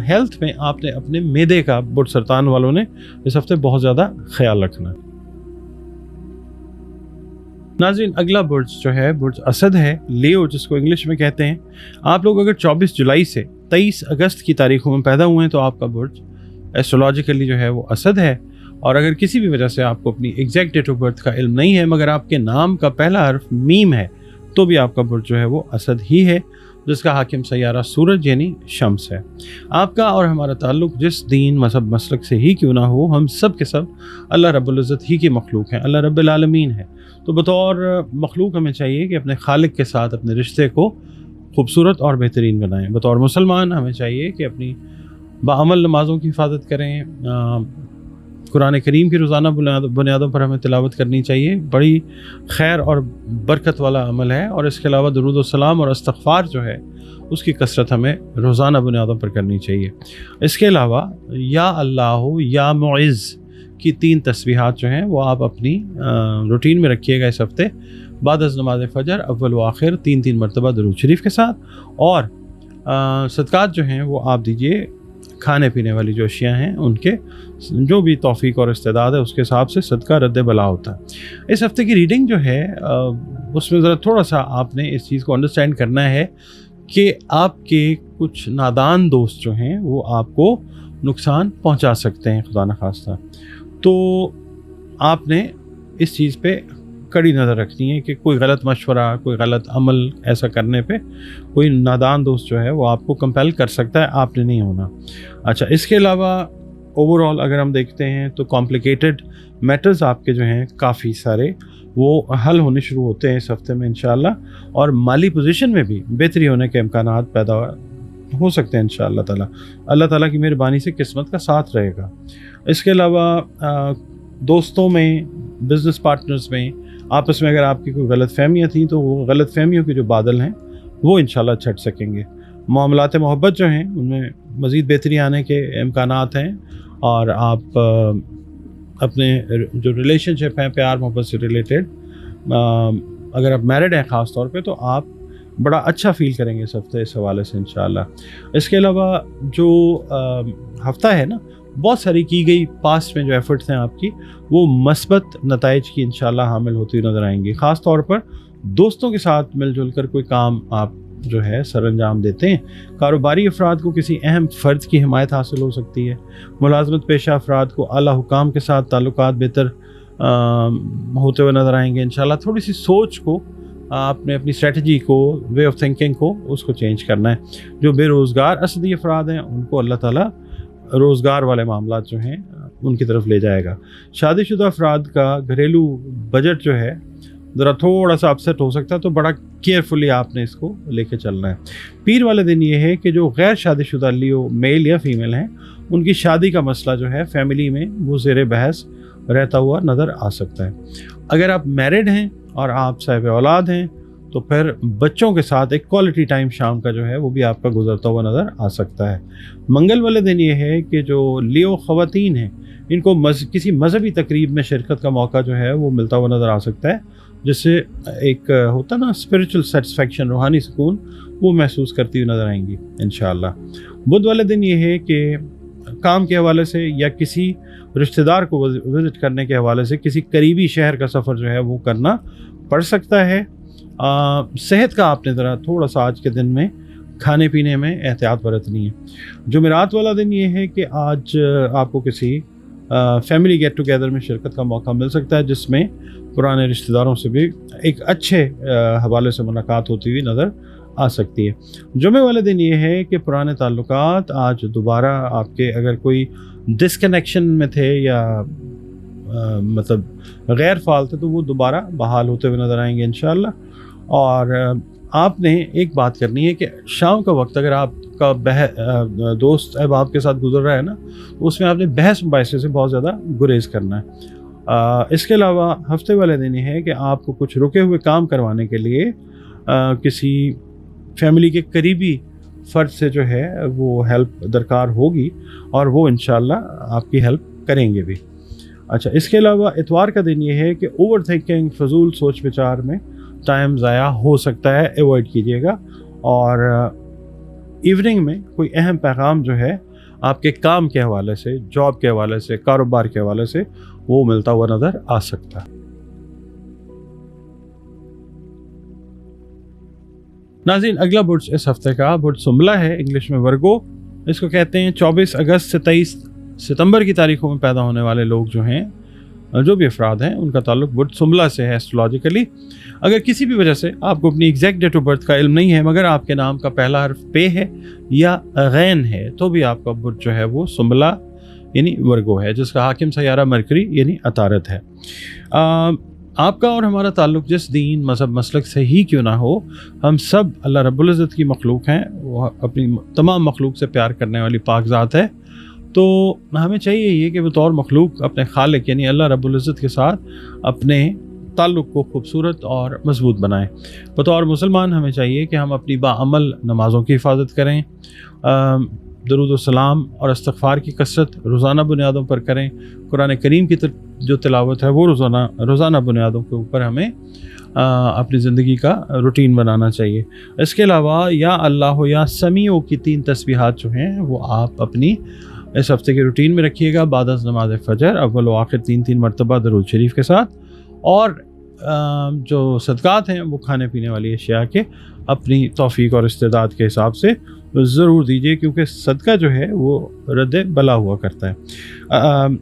हेल्थ में आपने अपने मैदे का बुर्ज सरतान वालों ने इस हफ्ते बहुत ज़्यादा ख्याल रखना है। नाज़रीन, अगला बुर्ज जो है बुर्ज असद है, लियो जिसको इंग्लिश में कहते हैं। आप लोग अगर 24 जुलाई से 23 अगस्त की तारीखों में पैदा हुए हैं तो आपका बुर्ज एस्ट्रोलॉजिकली जो है वो असद है। और अगर किसी भी वजह से आपको अपनी एग्जैक्ट डेट ऑफ बर्थ का इल्म नहीं है मगर आपके नाम का पहला हर्फ मीम है तो भी आपका बुर्ज जो है वो असद ही है, जिसका हाकिम सैयारा सूरज यानी शम्स है। आपका और हमारा ताल्लुक़ जिस दीन मज़हब मसलक से ही क्यों ना हो, हम सब के सब अल्लाह रब्बुल इज़्ज़त ही के मखलूक हैं, अल्लाह रब्बुल आलमीन है। तो बतौर मखलूक हमें चाहिए कि अपने खालिक के साथ अपने रिश्ते को खूबसूरत और बेहतरीन बनाएं। बतौर मुसलमान हमें चाहिए कि अपनी बाअमल नमाज़ों की हिफाजत करें। कुरान करीम की रोज़ाना बुनियादों पर हमें तिलावत करनी चाहिए, बड़ी खैर और बरकत वाला अमल है। और इसके अलावा दुरूद व सलाम और इस्तग़फ़ार जो है उसकी कसरत हमें रोज़ाना बुनियादों पर करनी चाहिए। इसके अलावा या अल्लाह या मुइज़ की 3 तस्बीहात जो हैं वो आप अपनी रूटीन में रखिएगा इस हफ्ते, बाद अज़ नमाज़ फ़जर अव्वल व आखिर 3-3 मरतबा दुरूद शरीफ के साथ। और सदक़ात जो हैं वो आप दीजिए खाने पीने वाली जो अशिया हैं उनके जो भी तौफ़ीक और इस्तेदाद है उसके हिसाब से सदका रद्द बला होता है। इस हफ्ते की रीडिंग जो है उसमें ज़रा थोड़ा सा आपने इस चीज़ को अंडरस्टैंड करना है कि आपके कुछ नादान दोस्त जो हैं वो आपको नुकसान पहुंचा सकते हैं खुदा न खास्ता। तो आपने इस चीज़ पे कड़ी नज़र रखनी है कि कोई गलत मशवरा, कोई गलत अमल ऐसा करने पे कोई नादान दोस्त जो है वो आपको कंपेल कर सकता है, आपने नहीं होना। अच्छा, इसके अलावा ओवरऑल अगर हम देखते हैं तो कॉम्प्लिकेटेड मैटर्स आपके जो हैं काफ़ी सारे वो हल होने शुरू होते हैं इस हफ्ते में इंशाअल्लाह, और माली पोजीशन में भी बेहतरी होने के इम्कानात पैदा हो सकते हैं इंशाअल्लाह ताला। अल्लाह ताला की मेहरबानी से किस्मत का साथ रहेगा। इसके अलावा दोस्तों में, बिज़नेस पार्टनर्स में आपस में अगर आपकी कोई गलत फहमियाँ थी तो वो गलत फहमियों के जो बादल हैं वो इंशाल्लाह छट सकेंगे। मामलात मोहब्बत जो हैं उनमें मज़ीद बेहतरी आने के इम्कानात हैं। और आप अपने जो रिलेशनशिप हैं प्यार मोहब्बत से रिलेटेड, अगर आप मैरिड हैं ख़ास तौर पे तो आप बड़ा अच्छा फ़ील करेंगे इस हफ्ते इस हवाले से इंशाल्लाह। इसके अलावा जो हफ्ता है ना, बहुत सारी की गई पास्ट में जो एफ़र्ट्स हैं आपकी वो मस्बत नताइज की इंशाल्लाह हामिल होती हुई नज़र आएंगी। ख़ास तौर पर दोस्तों के साथ मिलजुल कर कोई काम आप जो है सर अंजाम देते हैं। कारोबारी अफराद को किसी अहम फ़र्द की हिमायत हासिल हो सकती है। मुलाजमत पेशा अफराद को आला हुकाम के साथ ताल्लुकात बेहतर होते हुए नज़र आएंगे इंशाल्लाह। थोड़ी सी सोच को आपने, अपनी स्ट्रेटजी को, वे ऑफ थिंकिंग को उसको चेंज करना है। जो बेरोज़गार असदी अफराद हैं उनको अल्लाह ताला रोज़गार वाले मामलात जो हैं उनकी तरफ ले जाएगा। शादीशुदा अफराद का घरेलू बजट जो है ज़रा थोड़ा सा अपसेट हो सकता है, तो बड़ा केयरफुली आपने इसको लेके चलना है। पीर वाले दिन ये है कि जो गैर शादीशुदा लियो मेल या फीमेल हैं उनकी शादी का मसला जो है फैमिली में वो ज़ेर बहस रहता हुआ नज़र आ सकता है। अगर आप मैरिड हैं और आप साहिब औलाद हैं तो फिर बच्चों के साथ एक क्वालिटी टाइम शाम का जो है वो भी आपका गुजरता हुआ नज़र आ सकता है। मंगल वाले दिन ये है कि जो लियो ख़वातीन हैं इनको किसी मजहबी तकरीब में शिरकत का मौका जो है वो मिलता हुआ नज़र आ सकता है, जिससे एक होता ना स्पिरिचुअल सेटिस्फेक्शन, रूहानी सुकून, वो महसूस करती हुई नज़र आएंगी इंशाअल्लाह। बुध वाले दिन ये है कि काम के हवाले से या किसी रिश्तेदार को विज़िट करने के हवाले से किसी करीबी शहर का सफ़र जो है वो करना पड़ सकता है। सेहत का आपने ज़रा थोड़ा सा आज के दिन में کھانے پینے میں احتیاط برتنی ہے۔ جمعرات والا دن یہ ہے کہ آج آپ کو کسی فیملی گیٹ ٹوگیدر میں شرکت کا موقع مل سکتا ہے، جس میں پرانے رشتہ داروں سے بھی ایک اچھے حوالے سے ملاقات ہوتی ہوئی نظر آ سکتی ہے۔ جمعے والے دن یہ ہے کہ پرانے تعلقات آج دوبارہ آپ کے اگر کوئی ڈسکنیکشن میں تھے یا مطلب غیر فعال تھے تو وہ دوبارہ بحال ہوتے ہوئے نظر آئیں گے انشاءاللہ۔ اور آپ نے ایک بات کرنی ہے کہ شام کا وقت اگر آپ کا دوست احباب کے ساتھ گزر رہا ہے نا، اس میں آپ نے بحث مباحثے سے بہت زیادہ گریز کرنا ہے۔ اس کے علاوہ ہفتے والے دن یہ ہے کہ آپ کو کچھ رکے ہوئے کام کروانے کے لیے کسی فیملی کے قریبی فرد سے جو ہے وہ ہیلپ درکار ہوگی، اور وہ انشاءاللہ آپ کی ہیلپ کریں گے بھی۔ اچھا، اس کے علاوہ اتوار کا دن یہ ہے کہ اوور تھنکنگ، فضول سوچ وچار میں ٹائم ضائع ہو سکتا ہے، ایوائڈ کیجیے گا۔ اور ایوننگ میں کوئی اہم پیغام جو ہے آپ کے کام کے حوالے سے، جاب کے حوالے سے، کاروبار کے حوالے سے وہ ملتا ہوا نظر آ سکتا ہے۔ ناظرین، اگلا برج اس ہفتے کا برج سنبلہ ہے، انگلش میں ورگو اس کو کہتے ہیں۔ 24 اگست سے 23 ستمبر کی تاریخوں میں پیدا ہونے والے لوگ جو ہیں، جو بھی افراد ہیں، ان کا تعلق برج سنبلہ سے ہے ایسٹرولوجیکلی۔ اگر کسی بھی وجہ سے آپ کو اپنی ایگزیکٹ ڈیٹ آف برتھ کا علم نہیں ہے، مگر آپ کے نام کا پہلا حرف پے ہے یا غین ہے، تو بھی آپ کا برج جو ہے وہ سنبلہ یعنی ورگو ہے، جس کا حاکم سیارہ مرکری یعنی عطارد ہے۔ آپ کا اور ہمارا تعلق جس دین، مذہب، مسلک سے ہی کیوں نہ ہو، ہم سب اللہ رب العزت کی مخلوق ہیں۔ وہ اپنی تمام مخلوق سے پیار کرنے والی پاک ذات ہے، تو ہمیں چاہیے یہ کہ بطور مخلوق اپنے خالق یعنی اللہ رب العزت کے ساتھ اپنے تعلق کو خوبصورت اور مضبوط بنائیں۔ بطور مسلمان ہمیں چاہیے کہ ہم اپنی باعمل نمازوں کی حفاظت کریں، درود و سلام اور استغفار کی کثرت روزانہ بنیادوں پر کریں۔ قرآن کریم کی جو تلاوت ہے وہ روزانہ بنیادوں کے اوپر ہمیں اپنی زندگی کا روٹین بنانا چاہیے۔ اس کے علاوہ یا اللہ ہو یا سمیع کی 3 تسبیحات جو ہیں وہ آپ اپنی اس ہفتے کے روٹین میں رکھیے گا، بعد از نماز فجر اول و آخر 3 مرتبہ درود شریف کے ساتھ۔ اور جو صدقات ہیں وہ کھانے پینے والی اشیاء کے اپنی توفیق اور استعداد کے حساب سے ضرور دیجیے، کیونکہ صدقہ جو ہے وہ رد بلا ہوا کرتا ہے۔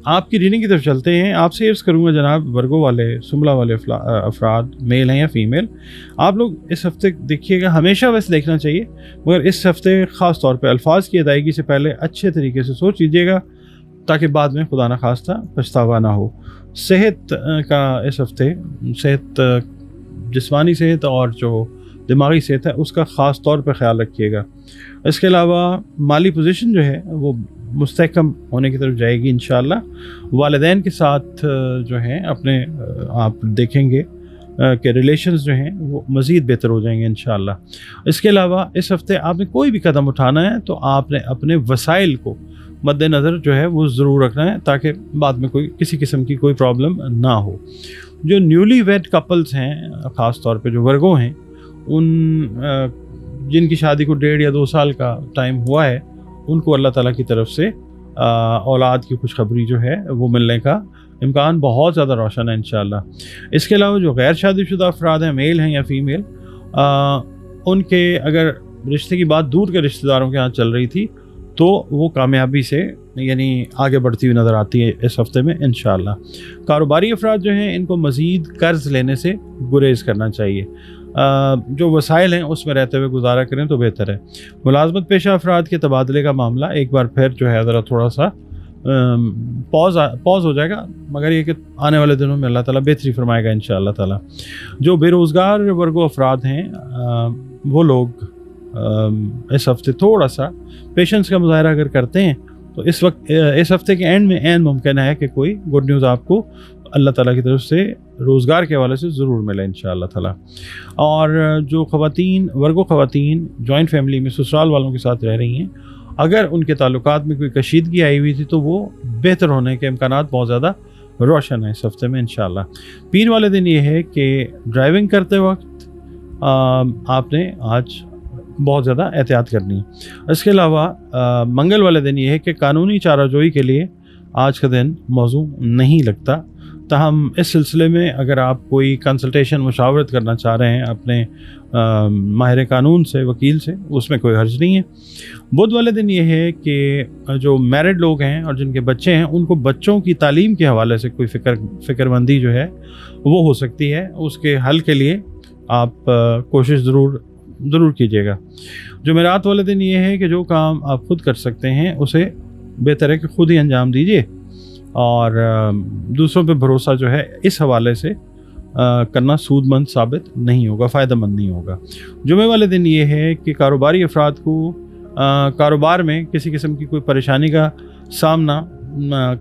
آپ کی ریڈنگ کی طرف چلتے ہیں۔ آپ سے عرض کروں گا جناب، ورگو والے، سنبلہ والے افراد میل ہیں یا فیمیل، آپ لوگ اس ہفتے دیکھیے گا، ہمیشہ ویسے دیکھنا چاہیے، مگر اس ہفتے خاص طور پہ الفاظ کی ادائیگی سے پہلے اچھے طریقے سے سوچ لیجیے گا، تاکہ بعد میں خدا نخواستہ پچھتاوا نہ ہو۔ صحت کا اس ہفتے، صحت، جسمانی صحت اور جو دماغی صحت ہے اس کا خاص طور پہ خیال رکھیے گا۔ اس کے علاوہ مالی پوزیشن جو ہے وہ مستحکم ہونے کی طرف جائے گی انشاءاللہ۔ والدین کے ساتھ جو ہیں اپنے آپ دیکھیں گے کہ ریلیشنز جو ہیں وہ مزید بہتر ہو جائیں گے انشاءاللہ۔ اس کے علاوہ اس ہفتے آپ نے کوئی بھی قدم اٹھانا ہے تو آپ نے اپنے وسائل کو مد نظر جو ہے وہ ضرور رکھنا ہے، تاکہ بعد میں کسی قسم کی کوئی پرابلم نہ ہو۔ جو نیولی ویڈ کپلز ہیں، خاص طور پہ جو ورگو ہیں، جن کی شادی کو 1.5 یا 2 سال کا ٹائم ہوا ہے، ان کو اللہ تعالیٰ کی طرف سے اولاد کی خوشخبری جو ہے وہ ملنے کا امکان بہت زیادہ روشن ہے انشاءاللہ۔ اس کے علاوہ جو غیر شادی شدہ افراد ہیں، میل ہیں یا فیمیل، ان کے اگر رشتے کی بات دور کے رشتہ داروں کے ہاں چل رہی تھی تو وہ کامیابی سے یعنی آگے بڑھتی ہوئی نظر آتی ہے اس ہفتے میں انشاءاللہ۔ کاروباری افراد جو ہیں ان کو مزید قرض لینے سے گریز کرنا چاہیے، جو وسائل ہیں اس میں رہتے ہوئے گزارا کریں تو بہتر ہے۔ ملازمت پیشہ افراد کے تبادلے کا معاملہ ایک بار پھر جو ہے ذرا تھوڑا سا پاز ہو جائے گا، مگر یہ کہ آنے والے دنوں میں اللہ تعالیٰ بہتری فرمائے گا انشاءاللہ تعالیٰ۔ جو بے روزگار ورگو افراد ہیں وہ لوگ اس ہفتے تھوڑا سا پیشنس کا مظاہرہ اگر کرتے ہیں تو اس ہفتے کے اینڈ میں عین ممکن ہے کہ کوئی گڈ نیوز آپ کو اللہ تعالیٰ کی طرف سے روزگار کے حوالے سے ضرور ملے انشاءاللہ تعالیٰ۔ اور جو ورگو خواتین جوائنٹ فیملی میں سسرال والوں کے ساتھ رہ رہی ہیں، اگر ان کے تعلقات میں کوئی کشیدگی آئی ہوئی تھی تو وہ بہتر ہونے کے امکانات بہت زیادہ روشن ہیں اس ہفتے میں انشاءاللہ۔ پیر والے دن یہ ہے کہ ڈرائیونگ کرتے وقت آپ نے آج بہت زیادہ احتیاط کرنی ہے۔ اس کے علاوہ منگل والے دن یہ ہے کہ قانونی چارہ جوئی کے لیے آج کا دن موزوں نہیں لگتا. تاہم اس سلسلے میں اگر آپ کوئی کنسلٹیشن مشاورت کرنا چاہ رہے ہیں اپنے ماہر قانون سے، وکیل سے، اس میں کوئی حرج نہیں ہے. بدھ والے دن یہ ہے کہ جو میرڈ لوگ ہیں اور جن کے بچے ہیں ان کو بچوں کی تعلیم کے حوالے سے کوئی فکر مندی جو ہے وہ ہو سکتی ہے. اس کے حل کے لیے آپ کوشش ضرور کیجیے گا. جمعرات والے دن یہ ہے کہ جو کام آپ خود کر سکتے ہیں اسے بہتر ہے کہ خود ہی انجام دیجیے، اور دوسروں پہ بھروسہ جو ہے اس حوالے سے کرنا سود مند ثابت نہیں ہوگا، فائدہ مند نہیں ہوگا. جمعے والے دن یہ ہے کہ کاروباری افراد کو کاروبار میں کسی قسم کی کوئی پریشانی کا سامنا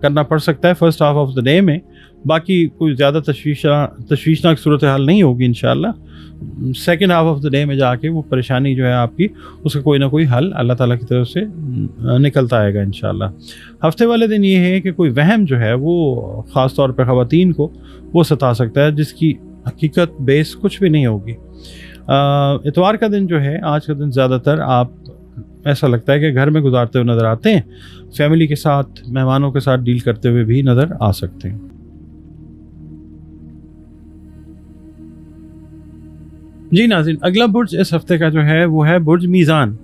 کرنا پڑ سکتا ہے first half of the day میں. باقی کوئی زیادہ تشویشناک صورتحال نہیں ہوگی انشاءاللہ. Second half of the day میں جا کے وہ پریشانی جو ہے آپ کی، اس کا کوئی نہ کوئی حل اللہ تعالیٰ کی طرف سے نکلتا آئے گا انشاءاللہ. ہفتے والے دن یہ ہے کہ کوئی وہم جو ہے وہ خاص طور پہ خواتین کو وہ ستا سکتا ہے جس کی حقیقت بیس کچھ بھی نہیں ہوگی. اتوار کا دن جو ہے، آج کا دن زیادہ تر آپ ایسا لگتا ہے کہ گھر میں گزارتے ہوئے نظر آتے ہیں، فیملی کے ساتھ، مہمانوں کے ساتھ ڈیل کرتے ہوئے بھی نظر آ سکتے ہیں. جی ناظرین، اگلا برج اس ہفتے کا جو ہے وہ ہے برج میزان،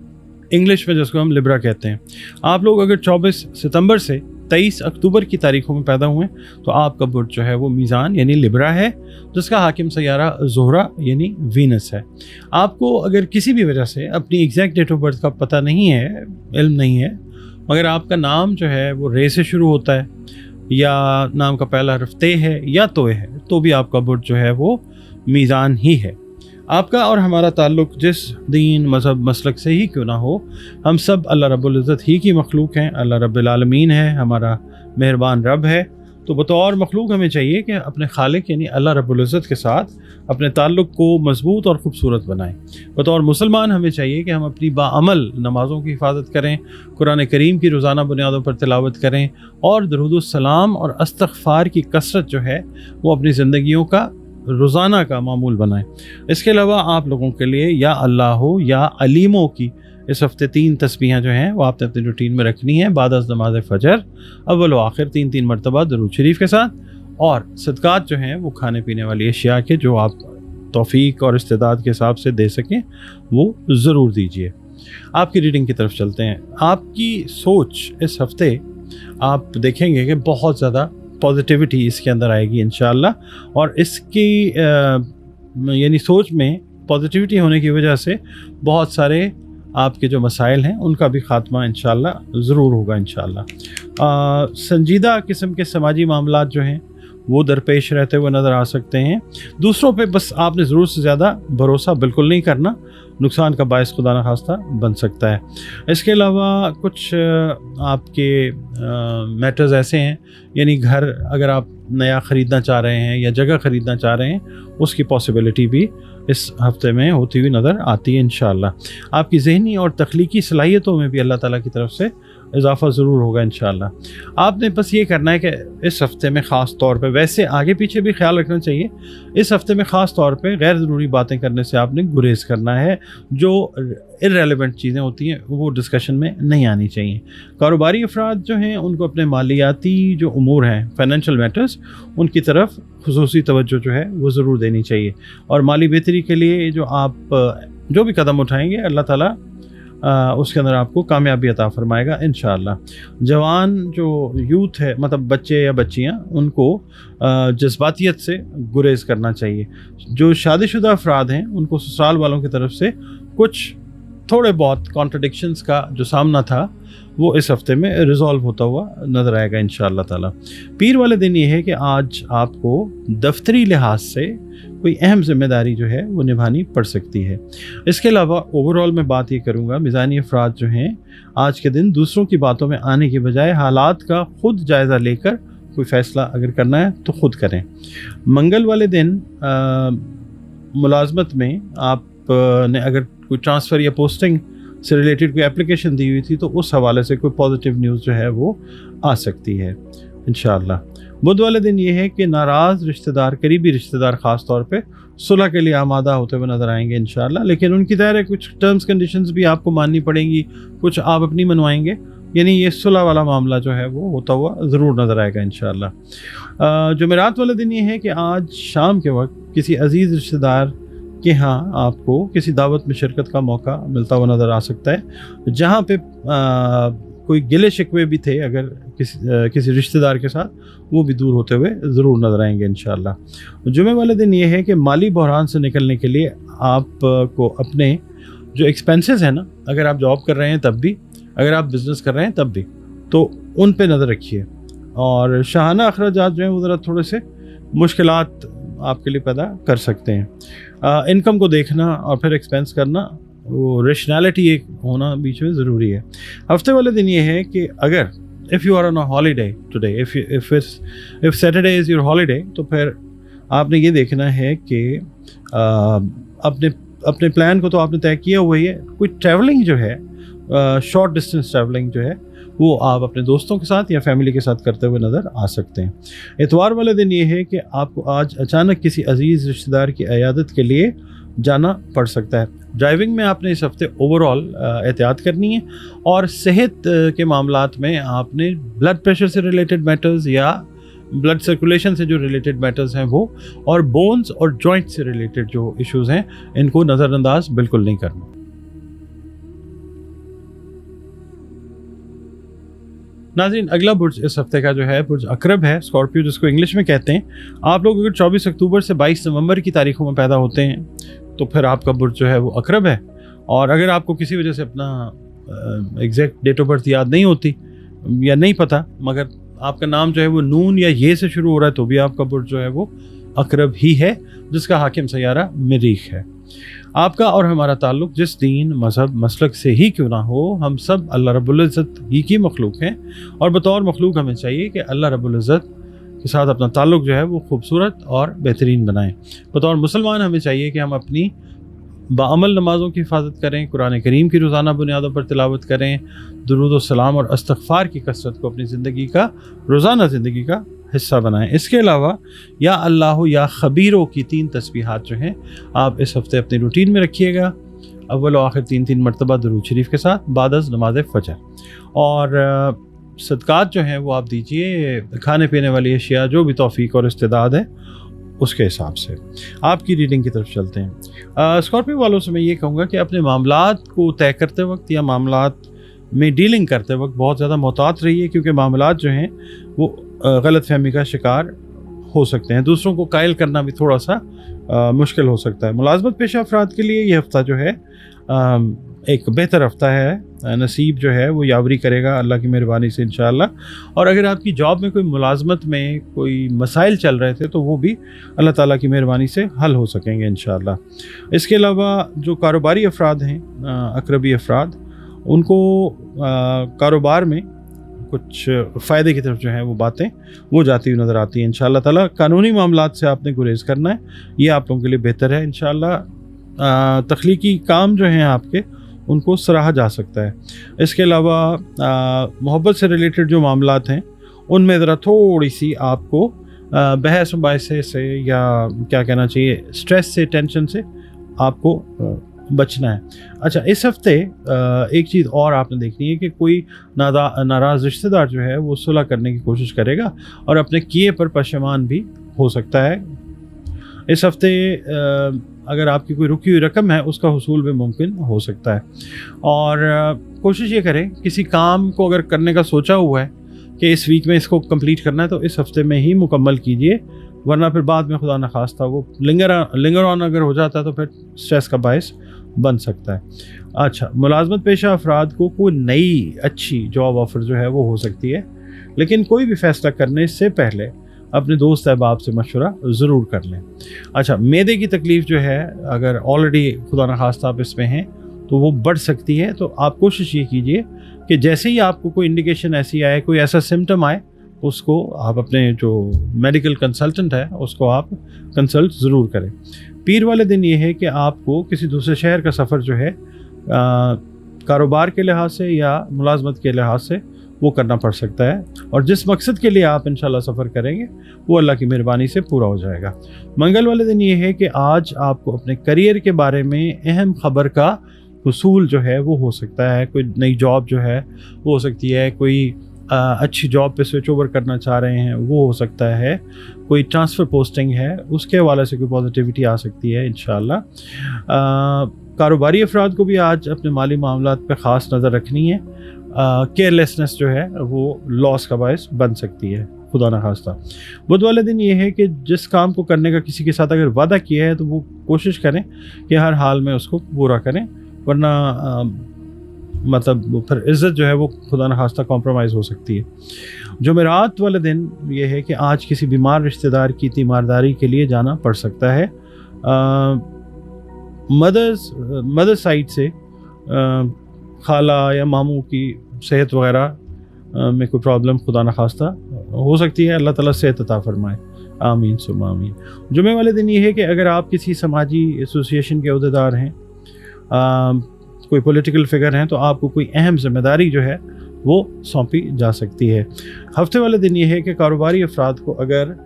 انگلش میں جس کو ہم لبرا کہتے ہیں. آپ لوگ اگر 24 ستمبر سے 23 اکتوبر کی تاریخوں میں پیدا ہوئے تو آپ کا برج جو ہے وہ میزان یعنی لبرا ہے، جس کا حاکم سیارہ زہرہ یعنی وینس ہے. آپ کو اگر کسی بھی وجہ سے اپنی ایگزیکٹ ڈیٹ آف برتھ کا پتہ نہیں ہے، علم نہیں ہے، مگر آپ کا نام جو ہے وہ رے سے شروع ہوتا ہے یا نام کا پہلا حرف تے ہے یا توئے ہے، تو بھی آپ کا برج جو ہے وہ میزان ہی ہے. آپ کا اور ہمارا تعلق جس دین، مذہب، مسلک سے ہی کیوں نہ ہو، ہم سب اللہ رب العزت ہی کی مخلوق ہیں. اللہ رب العالمین ہے، ہمارا مہربان رب ہے. تو بطور مخلوق ہمیں چاہیے کہ اپنے خالق یعنی اللہ رب العزت کے ساتھ اپنے تعلق کو مضبوط اور خوبصورت بنائیں. بطور مسلمان ہمیں چاہیے کہ ہم اپنی باعمل نمازوں کی حفاظت کریں، قرآن کریم کی روزانہ بنیادوں پر تلاوت کریں، اور درود السلام اور استغفار کی کثرت جو ہے وہ اپنی زندگیوں کا روزانہ کا معمول بنائیں. اس کے علاوہ آپ لوگوں کے لیے یا اللہ یا علیموں کی اس ہفتے 3 تسبیحیں جو ہیں وہ آپ نے اپنی روٹین میں رکھنی ہیں بعد از نماز فجر، اول و آخر 3 مرتبہ درود شریف کے ساتھ. اور صدقات جو ہیں وہ کھانے پینے والی اشیاء کے جو آپ توفیق اور استعداد کے حساب سے دے سکیں وہ ضرور دیجیے. آپ کی ریڈنگ کی طرف چلتے ہیں. آپ کی سوچ اس ہفتے آپ دیکھیں گے کہ بہت زیادہ پازیٹیوٹی اس کے اندر آئے گی انشاءاللہ، اور اس کی یعنی سوچ میں پازیٹیوٹی ہونے کی وجہ سے بہت سارے آپ کے جو مسائل ہیں ان کا بھی خاتمہ انشاءاللہ ضرور ہوگا انشاءاللہ. سنجیدہ قسم کے سماجی معاملات جو ہیں وہ درپیش رہتے ہوئے نظر آ سکتے ہیں. دوسروں پہ بس آپ نے ضرورت سے زیادہ بھروسہ بالکل نہیں کرنا، نقصان کا باعث خدا نخواستہ بن سکتا ہے. اس کے علاوہ کچھ آپ کے میٹرز ایسے ہیں، یعنی گھر اگر آپ نیا خریدنا چاہ رہے ہیں یا جگہ خریدنا چاہ رہے ہیں، اس کی پاسبلٹی بھی اس ہفتے میں ہوتی ہوئی نظر آتی ہے انشاءاللہ. آپ کی ذہنی اور تخلیقی صلاحیتوں میں بھی اللہ تعالیٰ کی طرف سے اضافہ ضرور ہوگا انشاءاللہ. آپ نے بس یہ کرنا ہے کہ اس ہفتے میں خاص طور پہ، ویسے آگے پیچھے بھی خیال رکھنا چاہیے، اس ہفتے میں خاص طور پہ غیر ضروری باتیں کرنے سے آپ نے گریز کرنا ہے. جو ارریلیونٹ چیزیں ہوتی ہیں وہ ڈسکشن میں نہیں آنی چاہیے. کاروباری افراد جو ہیں ان کو اپنے مالیاتی جو امور ہیں، فائنینشیل میٹرز، ان کی طرف خصوصی توجہ جو ہے وہ ضرور دینی چاہیے. اور مالی بہتری کے لیے جو آپ جو بھی قدم اٹھائیں گے اللہ تعالیٰ اس کے اندر آپ کو کامیابی عطا فرمائے گا انشاءاللہ. جوان جو یوتھ ہے، مطلب بچے یا بچیاں، ان کو جذباتیت سے گریز کرنا چاہیے. جو شادی شدہ افراد ہیں ان کو سسرال والوں کی طرف سے کچھ تھوڑے بہت کانٹرڈکشنز کا جو سامنا تھا وہ اس ہفتے میں ریزالو ہوتا ہوا نظر آئے گا انشاءاللہ تعالی. پیر والے دن یہ ہے کہ آج آپ کو دفتری لحاظ سے کوئی اہم ذمہ داری جو ہے وہ نبھانی پڑ سکتی ہے. اس کے علاوہ اوورال میں بات یہ کروں گا، میزانی افراد جو ہیں آج کے دن دوسروں کی باتوں میں آنے کی بجائے حالات کا خود جائزہ لے کر کوئی فیصلہ اگر کرنا ہے تو خود کریں. منگل والے دن ملازمت میں آپ نے اگر کوئی ٹرانسفر یا پوسٹنگ سے ریلیٹڈ کوئی اپلیکیشن دی ہوئی تھی تو اس حوالے سے کوئی پازیٹیو نیوز جو ہے وہ آ سکتی ہے انشاءاللہ. بدھ والے دن یہ ہے کہ ناراض رشتہ دار، قریبی رشتہ دار خاص طور پہ صلح کے لیے آمادہ ہوتے ہوئے نظر آئیں گے انشاءاللہ، لیکن ان کی ظاہر ہے کچھ ٹرمز کنڈیشنز بھی آپ کو ماننی پڑیں گی، کچھ آپ اپنی منوائیں گے. यानी ये सुलह वाला मामला जो है वो होता हुआ ज़रूर नज़र आएगा इंशाअल्लाह। जुमेरात वाले दिन ये है कि आज शाम के वक्त किसी अजीज़ रिश्तेदार के यहाँ आपको किसी दावत में शिरकत का मौका मिलता हुआ नज़र आ सकता है, जहाँ पे कोई गिले शिकवे भी थे अगर किसी रिश्तेदार के साथ, वो भी दूर होते हुए ज़रूर नज़र आएंगे इंशाअल्लाह। जुमे वाले दिन ये है कि माली बहरान से निकलने के लिए आपको अपने जो एक्सपेंसेस हैं ना, अगर आप जॉब कर रहे हैं तब भी, अगर आप बिज़नेस कर रहे हैं तब भी, तो उन पे नज़र रखिए। और शाहाना अखराजात जो हैं वो ज़रा थोड़े से मुश्किलात आपके लिए पैदा कर सकते हैं। इनकम को देखना और फिर एक्सपेंस करना, वो रेशनैलिटी एक होना बीच में ज़रूरी है। हफ्ते वाले दिन ये है कि अगर if you are on a holiday today, if Saturday is your holiday, तो फिर आपने ये देखना है कि अपने प्लान को तो आपने तय किया हुआ ही है। कोई ट्रैवलिंग जो है, शॉर्ट डिस्टेंस ट्रैवलिंग जो है, वो आप अपने दोस्तों के साथ या फैमिली के साथ करते हुए नज़र आ सकते हैं। इतवार वाले दिन ये है कि आपको आज अचानक किसी अजीज़ रिश्तेदार की इयादत के लिए जाना पड़ सकता है। ड्राइविंग में आपने इस हफ्ते ओवरऑल एहतियात करनी है, और सेहत के मामलात में आपने ब्लड प्रेशर से रिलेटेड मैटर्स या ब्लड सर्कुलेशन से जो रिलेटेड मैटर्स हैं वो, और बोन्स और जॉइंट से रिलेटेड जो इश्यूज़ हैं, इनको नज़रअंदाज बिल्कुल नहीं करना। नाज़रीन, अगला बुर्ज इस हफ्ते का जो है बुर्ज अकरब है, स्कॉर्पियो जिसको इंग्लिश में कहते हैं। आप लोग अगर 24 अक्टूबर से 22 नवंबर की तारीखों में पैदा होते हैं तो फिर आपका बुर्ज जो है वो अकरब है। और अगर आपको किसी वजह से अपना एग्जैक्ट डेट ऑफ बर्थ याद नहीं होती या नहीं पता, मगर आपका नाम जो है वो नून या ये से शुरू हो रहा है, तो भी आपका बुर्ज जो है वो अकरब ही है, जिसका हाकिम सयारा मरीख है। आपका और हमारा ताल्लुक़ जिस दीन, मज़हब, मसलक से ही क्यों ना हो, हम सब अल्लाह रब्बुल इज़्ज़त ही की मखलूक हैं, और बतौर मखलूक हमें चाहिए कि अल्लाह रब्बुल इज़्ज़त के साथ अपना ताल्लुक़ जो है वो खूबसूरत और बेहतरीन बनाएं। बतौर मुसलमान हमें चाहिए कि हम अपनी बाअमल नमाज़ों की हिफाजत करें, कुरान करीम की रोज़ाना बुनियादों पर तिलावत करें, दुरूद व सलाम और इस्तग़फ़ार की कसरत को अपनी ज़िंदगी का, रोज़ाना ज़िंदगी का हिस्सा बनाएं। इसके अलावा या अल्लाह या ख़बीरों की 3 तस्बीहात जो हैं आप इस हफ्ते अपनी रूटीन में रखिएगा, अव्वल व आखिर 3-3 मरतबा दुरूद शरीफ के साथ बादज़ नमाज़ फ़जर। और सदक़ात जो हैं वो आप दीजिए खाने पीने वाली अशिया, जो भी तौफ़ीक और इस्तेदाद है उसके हिसाब से। आपकी रीडिंग की तरफ चलते हैं। स्कॉर्पियो वालों से मैं ये कहूँगा कि अपने मामलात को तय करते वक्त या मामलात में डीलिंग करते वक्त बहुत ज़्यादा मोहतात रहिए, क्योंकि मामलात जो हैं वो गलत फहमी का शिकार हो सकते हैं। दूसरों को कायल करना भी थोड़ा सा मुश्किल हो सकता है। मुलाजमत पेशा अफराद के लिए ये हफ़्ता जो है एक बेहतर हफ़्ता है। नसीब जो है वो यावरी करेगा अल्लाह की मेहरबानी से इंशाअल्लाह। और अगर आपकी जॉब में कोई मुलाजमत में कोई मसाइल चल रहे थे तो वो भी अल्लाह ताला की मेहरबानी से हल हो सकेंगे इंशाअल्लाह। इसके अलावा जो कारोबारी अफराद हैं, अकरबी अफराद, उनको कारोबार में कुछ फ़ायदे की तरफ जो है वो बातें वो जाती हुई नज़र आती हैं इंशाअल्लाह ताला। कानूनी मामलात से आपने गुरेज करना है, ये आप लोगों के लिए बेहतर है इंशाअल्लाह। तख्लीकी काम जो हैं आपके, उनको सराहा जा सकता है। इसके अलावा मोहब्बत से रिलेटेड जो मामलात हैं उनमें ज़रा थोड़ी सी आपको बहस मुबाहिसे से या क्या कहना चाहिए, स्ट्रेस से, टेंशन से आपको बचना है। अच्छा, इस हफ्ते एक चीज़ और आपने देखनी है कि कोई नाराज़ रिश्तेदार जो है वो सुलह करने की कोशिश करेगा और अपने किए पर पशेमान भी हो सकता है। इस हफ्ते अगर आपकी कोई रुकी हुई रकम है उसका हुसूल भी मुमकिन हो सकता है। और कोशिश ये करें, किसी काम को अगर करने का सोचा हुआ है कि इस वीक में इसको कंप्लीट करना है, तो इस हफ्ते में ही मुकम्मल कीजिए, वरना फिर बाद में खुदा न खास्ता वो लिंगर ऑन अगर हो जाता है तो फिर स्ट्रेस का बायस बन सकता है। अच्छा, मुलाजमत पेशा अफराद को कोई नई अच्छी जॉब ऑफ़र जो है वो हो सकती है, लेकिन कोई भी फ़ैसला करने से पहले अपने दोस्त अहबाब से मशवरा ज़रूर कर लें। अच्छा, मैदे की तकलीफ़ जो है अगर ऑलरेडी खुदा न खास्ता आप इसमें हैं तो वो बढ़ सकती है। तो आप कोशिश ये कीजिए कि जैसे ही आपको कोई इंडिकेशन ऐसी आए, कोई ऐसा सिम्टम आए, उसको आप अपने जो मेडिकल कंसल्टेंट है उसको आप कंसल्ट ज़रूर करें। पीर वाले दिन ये है कि आपको किसी दूसरे शहर का सफ़र जो है कारोबार के लिहाज से या मुलाजमत के लिहाज से वो करना पड़ सकता है, और जिस मकसद के लिए आप इंशाल्लाह सफ़र करेंगे वो अल्लाह की मेहरबानी से पूरा हो जाएगा। मंगल वाले दिन ये है कि आज आपको अपने करियर के बारे में अहम खबर का हुसूल जो है वो हो सकता है, कोई नई जॉब जो है वो हो सकती है, कोई अच्छी जॉब पे स्विच ओवर करना चाह रहे हैं वो हो सकता है, कोई ट्रांसफ़र पोस्टिंग है उसके हवाले से कोई पॉजिटिविटी आ सकती है इंशाअल्लाह। कारोबारी अफराद को भी आज अपने माली मामलात पे ख़ास नज़र रखनी है। केयरलेसनेस जो है वो लॉस का बायस बन सकती है, खुदा न खास्ता। बुध वाले दिन ये है कि जिस काम को करने का किसी के साथ अगर वादा किया है तो वो कोशिश करें कि हर हाल में उसको पूरा करें, वरना मतलब फिर इज़्ज़त जो है वो खुदा न खास्ता कॉम्प्रोमाइज़ हो सकती है। जुमेरात वाले दिन ये है कि आज किसी बीमार रिश्तेदार की तीमारदारी के लिए जाना पड़ सकता है। मदर साइड से खाला या मामू की सेहत वगैरह में कोई प्रॉब्लम खुदा न खास्ता हो सकती है, अल्लाह ताला सेहत अता फरमाए, आमीन सुम्मा आमीन। जुमे वाले दिन ये है कि अगर आप किसी समाजी एसोसिएशन के अहदेदार हैं, कोई पॉलिटिकल फिगर हैं, तो आपको कोई अहम जिम्मेदारी जो है वो सौंपी जा सकती है। हफ्ते वाले दिन ये है कि कारोबारी अफराद को अगर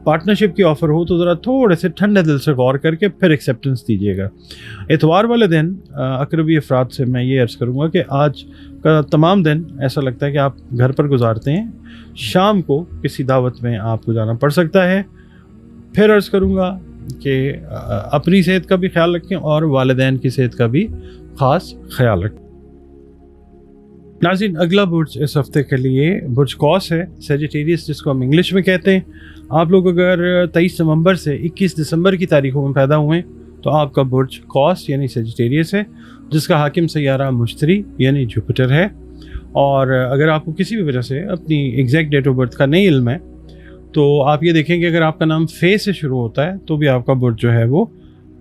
पार्टनरशिप की ऑफ़र हो तो ज़रा थोड़े से ठंडे दिल से गौर करके फिर एक्सेप्टेंस दीजिएगा। इतवार वाले दिन अकरबी अफराद से मैं ये अर्ज़ करूँगा कि आज का तमाम दिन ऐसा लगता है कि आप घर पर गुजारते हैं, शाम को किसी दावत में आपको जाना पड़ सकता है। फिर अर्ज़ करूँगा कि अपनी सेहत का भी ख्याल रखें और वालिदैन की सेहत का भी ख़ास ख्याल रखें। नाज़रीन, अगला बुर्ज इस हफ्ते के लिए बुर्ज कौस है, सेजिटेरियस जिसको हम इंग्लिश में कहते हैं। आप लोग अगर 23 नवंबर से 21 दिसंबर की तारीखों में पैदा हुए तो आपका बुर्ज कौस यानी सेजिटेरियस है, जिसका हाकिम सैयारा मुश्तरी यानी जुपिटर है। और अगर आपको किसी भी वजह से अपनी एग्जैक्ट डेट ऑफ बर्थ का नहीं इल्म है तो आप ये देखें कि अगर आपका नाम फे से शुरू होता है तो भी आपका बुर्ज जो है वो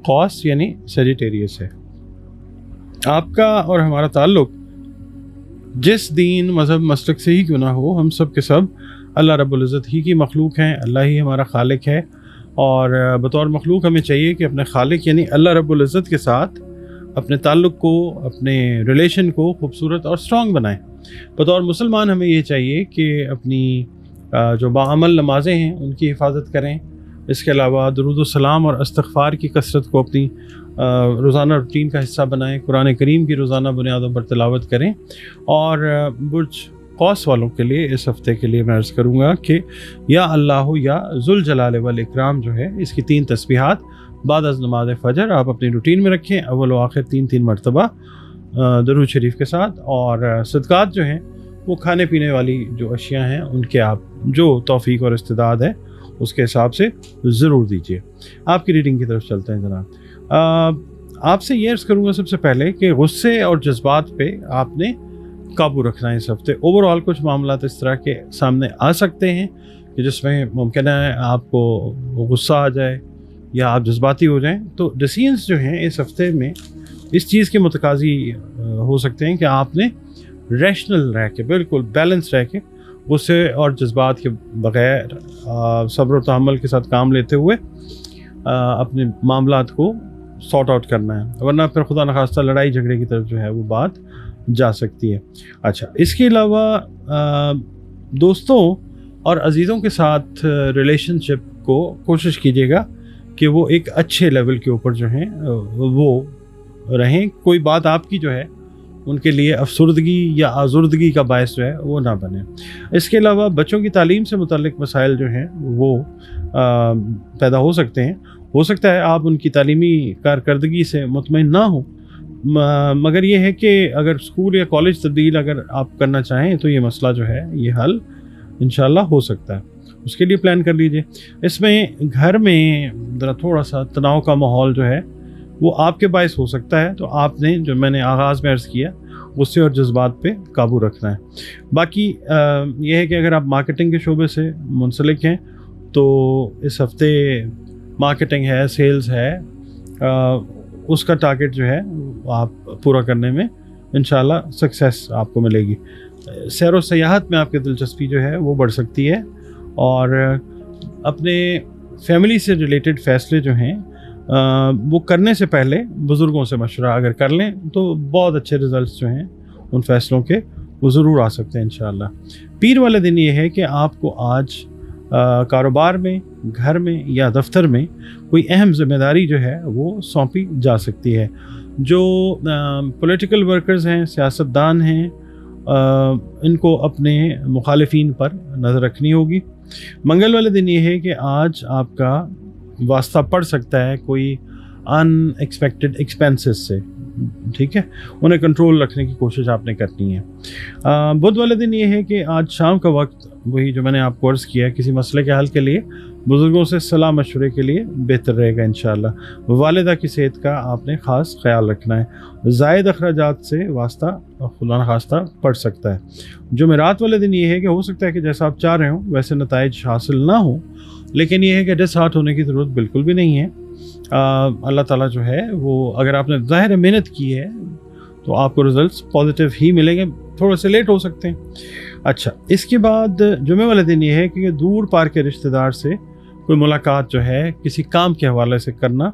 कौस यानी सेजिटेरियस है। आपका और हमारा ताल्लुक़ जिस दीन मज़हब मसलक से ही क्यों ना हो, हम सब के सब अल्लाह रब्बुल इज़्ज़त ही की मखलूक हैं, अल्लाह ही हमारा खालिक है। और बतौर मखलूक हमें चाहिए कि अपने खालिक यानी अल्लाह रब्बुल इज़्ज़त के साथ अपने ताल्लुक़ को, अपने रिलेशन को खूबसूरत और स्ट्रॉन्ग बनाएं। बतौर मुसलमान हमें ये चाहिए कि अपनी जो बाअमल नमाज़ें हैं उनकी हिफाजत करें। इसके अलावा दुरूद व सलाम और इस्तिग़फ़ार की कसरत को अपनी रोज़ाना रूटीन का हिस्सा बनाएं, कुरान करीम की रोज़ाना बुनियादों पर तिलावत करें। और बुर्ज कौस वालों के लिए इस हफ़्ते के लिए मैं अर्ज़ करूँगा कि या अल्लाह या ज़ुल जलाल वल इकराम जो है, इसकी 3 तस्बीहात बाद अज़ नमाज़ फ़जर आप अपनी रूटीन में रखें, अव्वल व आखिर 3 मरतबा दरूद शरीफ के साथ। और सदक़ात जो हैं वो खाने पीने वाली जो अशिया हैं उनके आप जो तौफ़ीक और इस्तिदाद है उसके हिसाब से ज़रूर दीजिए। आपकी रीडिंग की तरफ चलते हैं जनाब। आपसे ये अर्ज़ करूँगा सबसे पहले कि गुस्से और जज्बात पे आपने काबू रखना है इस हफ्ते। ओवरऑल कुछ मामलात इस तरह के सामने आ सकते हैं कि जिसमें मुमकिन है आपको गुस्सा आ जाए या आप जज्बाती हो जाएं। तो डिसीजंस जो हैं इस हफ्ते में इस चीज़ के मुतकाज़ी हो सकते हैं कि आपने रैशनल रह के, बिल्कुल बैलेंस रह के, गुस्से और जज्बात के बग़ैर सब्र और तहम्मुल के साथ काम लेते हुए अपने मामलात को सॉर्ट आउट करना है, वरना फिर खुदा न खास्ता लड़ाई झगड़े की तरफ जो है वो बात जा सकती है। अच्छा, इसके अलावा दोस्तों और अजीज़ों के साथ रिलेशनशिप को कोशिश कीजिएगा कि वो एक अच्छे लेवल के ऊपर जो हैं वो रहें। कोई बात आपकी जो है उनके लिए अफसुर्दगी या आज़ुर्दगी का बायस जो है वो ना बने। इसके अलावा बच्चों की तालीम से मुतल्लिक मसाइल जो हैं वो पैदा हो सकते हैं। हो सकता है आप उनकी तालीमी कारकर्दगी से मुतमईन ना हो, मगर ये है कि अगर स्कूल या कॉलेज तब्दील अगर आप करना चाहें तो ये मसला जो है ये हल इंशाल्लाह हो सकता है। उसके लिए प्लान कर लीजिए। इसमें घर में ज़रा थोड़ा सा तनाव का माहौल जो है वो आपके बायस हो सकता है, तो आपने जो मैंने आगाज़ में अर्ज़ किया गुस्से और जज्बात पे काबू रखना है। बाकी ये है कि अगर आप मार्केटिंग के शोबे से मुंसलिक हैं तो इस हफ़्ते मार्केटिंग है, सेल्स है, उसका टारगेट जो है आप पूरा करने में इंशाल्लाह सक्सेस आपको मिलेगी। सैर व सयाहत में आपकी दिलचस्पी जो है वो बढ़ सकती है और अपने फैमिली से रिलेटेड फ़ैसले जो हैं वो करने से पहले बुज़ुर्गों से मशवरा अगर कर लें तो बहुत अच्छे रिज़ल्ट्स जो हैं उन फ़ैसलों के वो ज़रूर आ सकते हैं इंशाल्लाह। पीर वाले दिन ये है कि आपको आज कारोबार में, घर में या दफ्तर में कोई अहम ज़िम्मेदारी जो है वो सौंपी जा सकती है। جو پولیٹیکل ورکرز ہیں، سیاستدان ہیں، ان کو اپنے مخالفین پر نظر رکھنی ہوگی۔ منگل والے دن یہ ہے کہ آج آپ کا واسطہ پڑ سکتا ہے کوئی ان ایکسپیکٹڈ ایکسپینسز سے، ٹھیک ہے، انہیں کنٹرول رکھنے کی کوشش آپ نے کرنی ہے۔ بدھ والے دن یہ ہے کہ آج شام کا وقت وہی جو میں نے آپ کو عرض کیا ہے، کسی مسئلے کے حل کے لیے بزرگوں سے صلاح مشورے کے لیے بہتر رہے گا انشاءاللہ۔ والدہ کی صحت کا آپ نے خاص خیال رکھنا ہے۔ زائد اخراجات سے واسطہ خدا نخواستہ پڑ سکتا ہے۔ جمعرات والے دن یہ ہے کہ ہو سکتا ہے کہ جیسا آپ چاہ رہے ہوں ویسے نتائج حاصل نہ ہوں، لیکن یہ ہے کہ ڈس ہارٹ ہونے کی ضرورت بالکل بھی نہیں ہے۔ اللہ تعالیٰ جو ہے وہ، اگر آپ نے ظاہر محنت کی ہے تو آپ کو رزلٹس پازیٹیو ہی ملیں گے، تھوڑے سے لیٹ ہو سکتے ہیں۔ اچھا، اس کے بعد جمعے والے دن یہ ہے کہ دور پار کے رشتہ دار سے کوئی ملاقات جو ہے کسی کام کے حوالے سے کرنا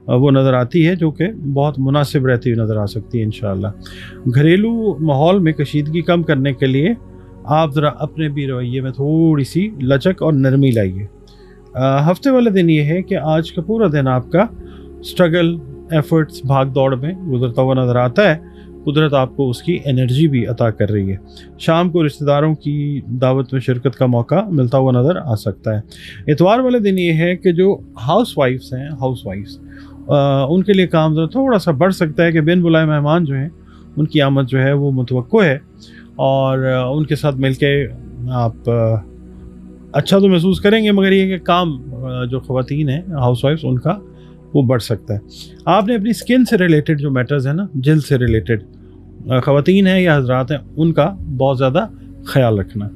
وہ نظر آتی ہے، جو کہ بہت مناسب رہتی ہوئی نظر آ سکتی ہے انشاءاللہ۔ گھریلو ماحول میں کشیدگی کم کرنے کے لیے آپ ذرا اپنے بھی رویے میں تھوڑی سی لچک اور نرمی لائیے۔ ہفتے والے دن یہ ہے کہ آج کا پورا دن آپ کا سٹرگل، ایفرٹس، بھاگ دوڑ میں گزرتا ہوا نظر آتا ہے۔ قدرت آپ کو اس کی انرجی بھی عطا کر رہی ہے۔ شام کو رشتہ داروں کی دعوت میں شرکت کا موقع ملتا ہوا نظر آ سکتا ہے۔ اتوار والے دن یہ ہے کہ جو ہاؤس وائفز ہیں، ان کے لیے کام ذرا تھوڑا سا بڑھ سکتا ہے کہ بن بلائے مہمان جو ہیں ان کی آمد جو ہے وہ متوقع ہے، اور ان کے ساتھ مل کے آپ اچھا تو محسوس کریں گے، مگر یہ کہ کام جو خواتین ہیں ہاؤس وائفز ان کا وہ بڑھ سکتا ہے۔ آپ نے اپنی سکن سے ریلیٹڈ جو میٹرز ہیں نا، جلد سے ریلیٹڈ، خواتین ہیں یا حضرات ہیں، ان کا بہت زیادہ خیال رکھنا۔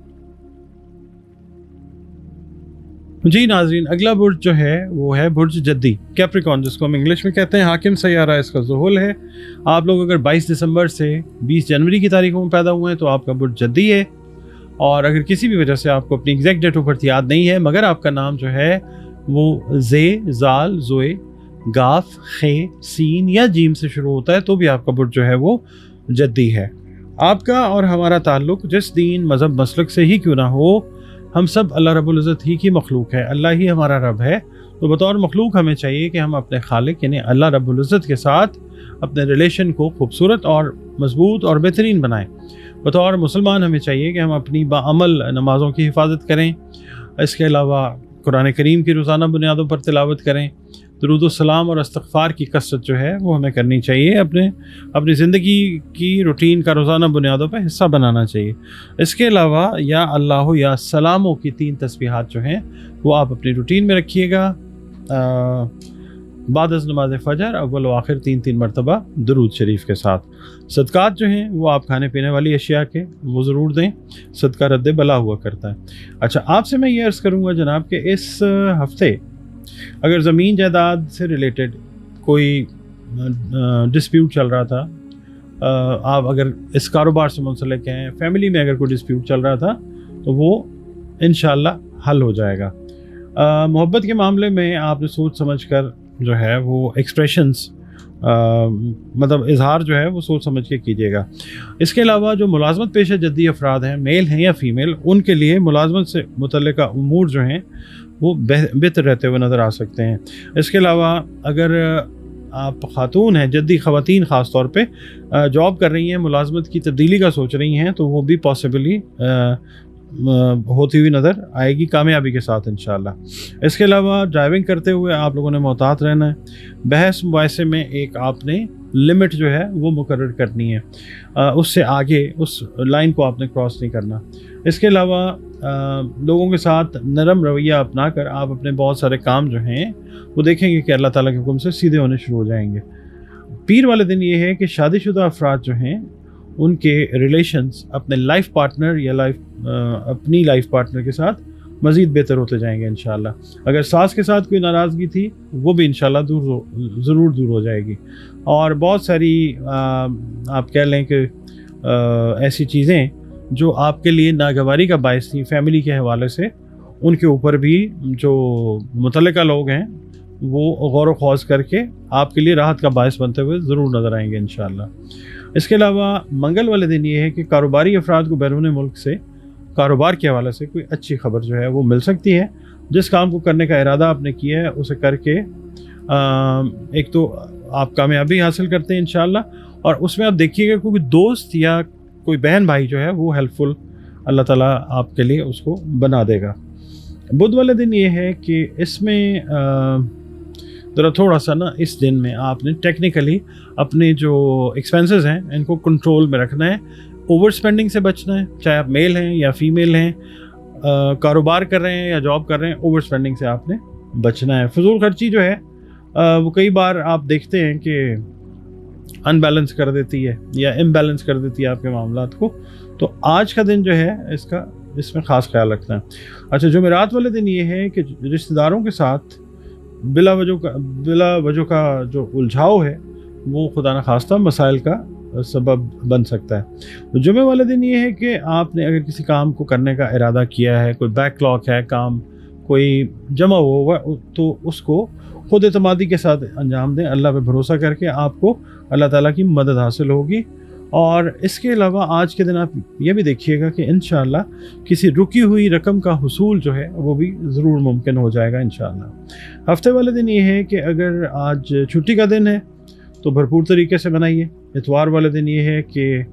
جی ناظرین، اگلا برج جو ہے وہ ہے برج جدی، کیپریکون، جس کو ہم انگلش میں کہتے ہیں۔ حاکم سیارہ اس کا ذوحل ہے۔ آپ لوگ اگر 22 دسمبر سے 20 جنوری کی تاریخوں میں پیدا ہوئے ہیں تو آپ کا برج جدی ہے، اور اگر کسی بھی وجہ سے آپ کو اپنی ایگزیکٹ ڈیٹ آف برتھ یاد نہیں ہے، مگر آپ کا نام جو ہے وہ زے، زال، زوئے، گاف، خے، سین یا جیم سے شروع ہوتا ہے، تو بھی آپ کا برج جو ہے وہ جدی ہے۔ آپ کا اور ہمارا تعلق جس دین، مذہب، مسلک سے ہی کیوں نہ ہو، ہم سب اللہ رب العزت ہی کی مخلوق ہے، اللہ ہی ہمارا رب ہے۔ تو بطور مخلوق ہمیں چاہیے کہ ہم اپنے خالق یعنی اللہ رب العزت کے ساتھ اپنے ریلیشن کو خوبصورت اور مضبوط اور بہترین بنائیں۔ بطور مسلمان ہمیں چاہیے کہ ہم اپنی باعمل نمازوں کی حفاظت کریں۔ اس کے علاوہ قرآن کریم کی روزانہ بنیادوں پر تلاوت کریں۔ درود السلام اور استغفار کی کثرت جو ہے وہ ہمیں کرنی چاہیے، اپنی زندگی کی روٹین کا روزانہ بنیادوں پہ حصہ بنانا چاہیے۔ اس کے علاوہ یا اللہ یا سلاموں کی 3 تسبیحات جو ہیں وہ آپ اپنی روٹین میں رکھیے گا، بعد از نماز فجر اول و آخر 3 مرتبہ درود شریف کے ساتھ۔ صدقات جو ہیں وہ آپ کھانے پینے والی اشیاء کے وہ ضرور دیں، صدقہ رد بلا ہوا کرتا ہے۔ اچھا، آپ سے میں یہ عرض کروں گا جناب کہ اس ہفتے اگر زمین جائیداد سے ریلیٹڈ کوئی ڈسپیوٹ چل رہا تھا، آپ اگر اس کاروبار سے منسلک ہیں، فیملی میں اگر کوئی ڈسپیوٹ چل رہا تھا تو وہ انشاءاللہ حل ہو جائے گا۔ محبت کے معاملے میں آپ نے سوچ سمجھ کر جو ہے وہ ایکسپریشنز مطلب اظہار جو ہے وہ سوچ سمجھ کے کیجیے گا۔ اس کے علاوہ جو ملازمت پیشہ جدی افراد ہیں، میل ہیں یا فیمیل، ان کے لیے ملازمت سے متعلقہ امور جو ہیں وہ بہتر رہتے ہوئے نظر آ سکتے ہیں۔ اس کے علاوہ اگر آپ خاتون ہیں، جدی خواتین خاص طور پہ جاب کر رہی ہیں، ملازمت کی تبدیلی کا سوچ رہی ہیں، تو وہ بھی پاسبلی ہوتی ہوئی نظر آئے گی کامیابی کے ساتھ انشاءاللہ۔ اس کے علاوہ ڈرائیونگ کرتے ہوئے آپ لوگوں نے محتاط رہنا ہے۔ بحث مباحثے میں ایک آپ نے لمٹ جو ہے وہ مقرر کرنی ہے، اس سے آگے اس لائن کو آپ نے کراس نہیں کرنا۔ اس کے علاوہ لوگوں کے ساتھ نرم رویہ اپنا کر آپ اپنے بہت سارے کام جو ہیں وہ دیکھیں گے کہ اللہ تعالیٰ کے حکم سے سیدھے ہونے شروع ہو جائیں گے۔ پیر والے دن یہ ہے کہ شادی شدہ افراد جو ہیں ان کے ریلیشنز اپنے لائف پارٹنر یا اپنی لائف پارٹنر کے ساتھ مزید بہتر ہوتے جائیں گے انشاءاللہ۔ اگر ساس کے ساتھ کوئی ناراضگی تھی وہ بھی انشاءاللہ ضرور دور ہو جائے گی، اور بہت ساری آپ کہہ لیں کہ ایسی چیزیں جو آپ کے لیے ناگواری کا باعث تھیں فیملی کے حوالے سے، ان کے اوپر بھی جو متعلقہ لوگ ہیں وہ غور و خوض کر کے آپ کے لیے راحت کا باعث بنتے ہوئے ضرور نظر آئیں گے انشاءاللہ۔ اس کے علاوہ منگل والے دن یہ ہے کہ کاروباری افراد کو بیرون ملک سے کاروبار کے حوالے سے کوئی اچھی خبر جو ہے وہ مل سکتی ہے۔ جس کام کو کرنے کا ارادہ آپ نے کیا ہے اسے کر کے ایک تو आप कामयाबी हासिल करते हैं इंशाअल्लाह, और उसमें आप देखिएगा कोई दोस्त या कोई बहन भाई जो है वो हेल्पफुल अल्लाह ताला आपके लिए उसको बना देगा। बुध वाले दिन ये है कि इसमें ज़रा थोड़ा सा ना इस दिन में आपने टेक्निकली अपने जो एक्सपेंसेस हैं इनको कंट्रोल में रखना है, ओवर स्पेंडिंग से बचना है, चाहे आप मेल हैं या फीमेल हैं, कारोबार कर रहे हैं या जॉब कर रहे हैं, ओवर स्पेंडिंग से आपने बचना है। फजूल खर्ची जो है वो कई बार आप देखते हैं कि अनबैलेंस कर देती है या इम्बैलेंस कर देती है आपके मामलात को, तो आज का दिन जो है इसमें ख़ास ख्याल रखना है। अच्छा, जुमेरात वाले दिन ये है कि रिश्तेदारों के साथ बिला वजह का जो उलझाव है वो खुदा न खास्ता मसाइल का सबब बन सकता है। जुमे वाले दिन ये है कि आपने अगर किसी काम को करने का इरादा किया है, कोई बैकलॉग है, काम कोई जमा हुआ तो उसको खुद एतमादी के साथ अंजाम दें। अल्लाह पे भरोसा करके आपको अल्लाह ताला की मदद हासिल होगी। और इसके अलावा आज के दिन आप ये भी देखिएगा कि इंशाअल्लाह किसी रुकी हुई रकम का हुसूल जो है वो भी ज़रूर मुमकिन हो जाएगा इंशाअल्लाह। हफ्ते वाले दिन ये है कि अगर आज छुट्टी का दिन है तो भरपूर तरीके से बनाइए। इतवार वाले दिन ये है कि